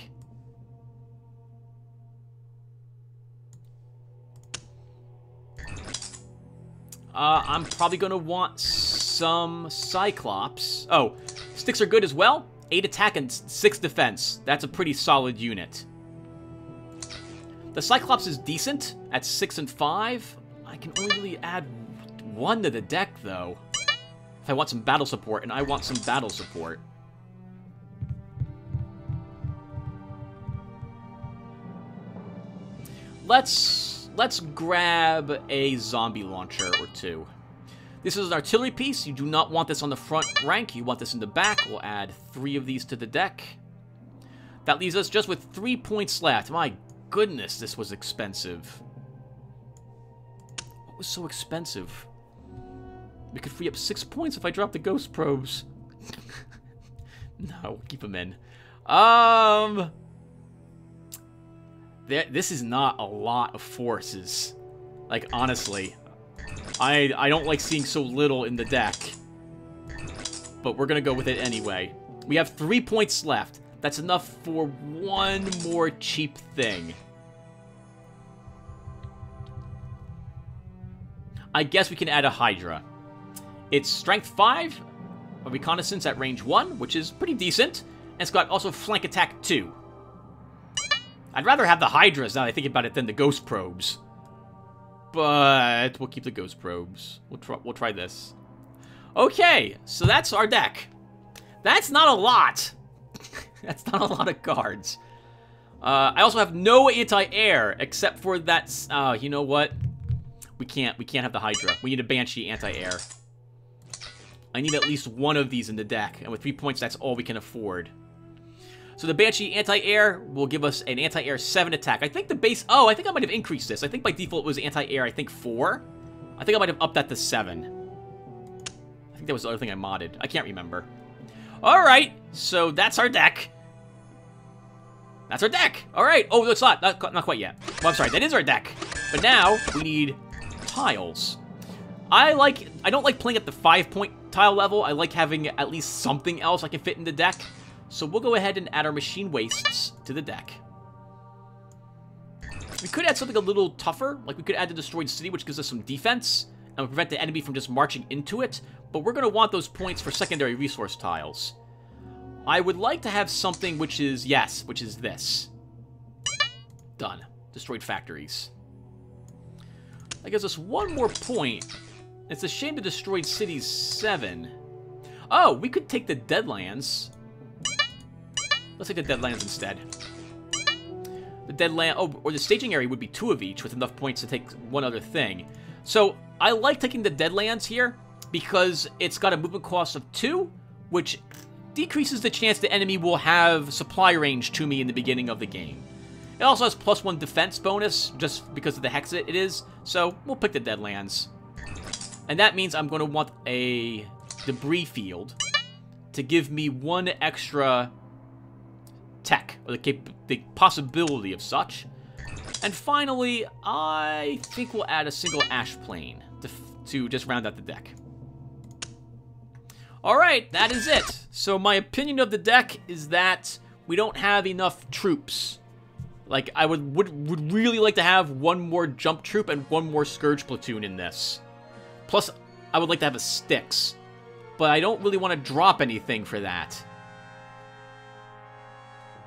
I'm probably going to want some Cyclops. Oh, sticks are good as well. 8 attack and 6 defense. That's a pretty solid unit. The Cyclops is decent at 6 and 5. I can only really add 1 to the deck, though. if I want some battle support, and I want some battle support. Let's grab a zombie launcher or two. This is an artillery piece. You do not want this on the front rank. You want this in the back. We'll add 3 of these to the deck. That leaves us just with 3 points left. My goodness, this was expensive. What was so expensive? We could free up 6 points if I drop the ghost probes. No, keep them in. This is not a lot of forces. Like, honestly. I don't like seeing so little in the deck. But we're gonna go with it anyway. We have 3 points left. That's enough for one more cheap thing. I guess we can add a Hydra. It's strength 5, a reconnaissance at range 1, which is pretty decent. And it's got also flank attack 2. I'd rather have the Hydras now that I think about it than the ghost probes. But we'll keep the ghost probes. We'll try this. Okay, so that's our deck. That's not a lot. That's not a lot of cards. I also have no anti-air except for that. You know what? We can't have the Hydra. We need a Banshee anti-air. I need at least one of these in the deck, and with 3 points, that's all we can afford. So the Banshee anti-air will give us an anti-air 7 attack. I think the base... Oh, I think I might have increased this. I think by default it was anti-air, I think 4. I think I might have upped that to 7. I think that was the other thing I modded. I can't remember. Alright, so that's our deck. That's our deck. Alright. Oh, it's not quite yet. Well, I'm sorry. That is our deck. But now we need tiles. I don't like playing at the 5-point tile level. I like having at least something else I can fit in the deck. So we'll go ahead and add our machine wastes to the deck. We could add something a little tougher. Like we could add the destroyed city, which gives us some defense and will prevent the enemy from just marching into it. But we're going to want those points for secondary resource tiles. I would like to have something which is, yes, which is this. Done. Destroyed factories. That gives us one more point. It's a shame the destroyed city's 7. Oh, we could take the Deadlands. Let's take the Deadlands instead. The Deadland... Oh, or the staging area would be 2 of each with enough points to take one other thing. So, I like taking the Deadlands here because it's got a movement cost of 2, which decreases the chance the enemy will have supply range to me in the beginning of the game. It also has +1 defense bonus just because of the hex it is, so we'll pick the Deadlands. And that means I'm going to want a debris field to give me 1 extra tech, or the possibility of such. And finally, I think we'll add a single ash plane to just round out the deck. Alright, that is it. So my opinion of the deck is that we don't have enough troops. Like, I would really like to have 1 more jump troop and 1 more scourge platoon in this. Plus, I would like to have a Styx. But I don't really want to drop anything for that.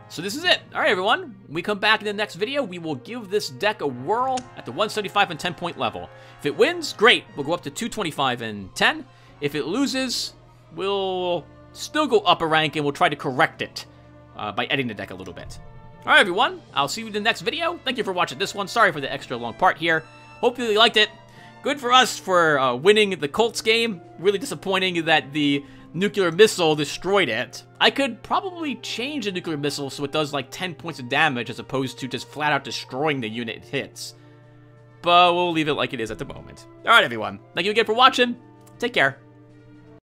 So this is it. Alright, everyone. When we come back in the next video, we will give this deck a whirl at the 175 and 10-point level. If it wins, great. We'll go up to 225 and 10. If it loses, we'll still go up a rank and we'll try to correct it by editing the deck a little bit. Alright, everyone. I'll see you in the next video. Thank you for watching this one. Sorry for the extra long part here. Hopefully you liked it. Good for us for winning the Colts game. Really disappointing that the nuclear missile destroyed it. I could probably change the nuclear missile so it does like 10 points of damage as opposed to just flat out destroying the unit it hits. But we'll leave it like it is at the moment. Alright, everyone. Thank you again for watching. Take care.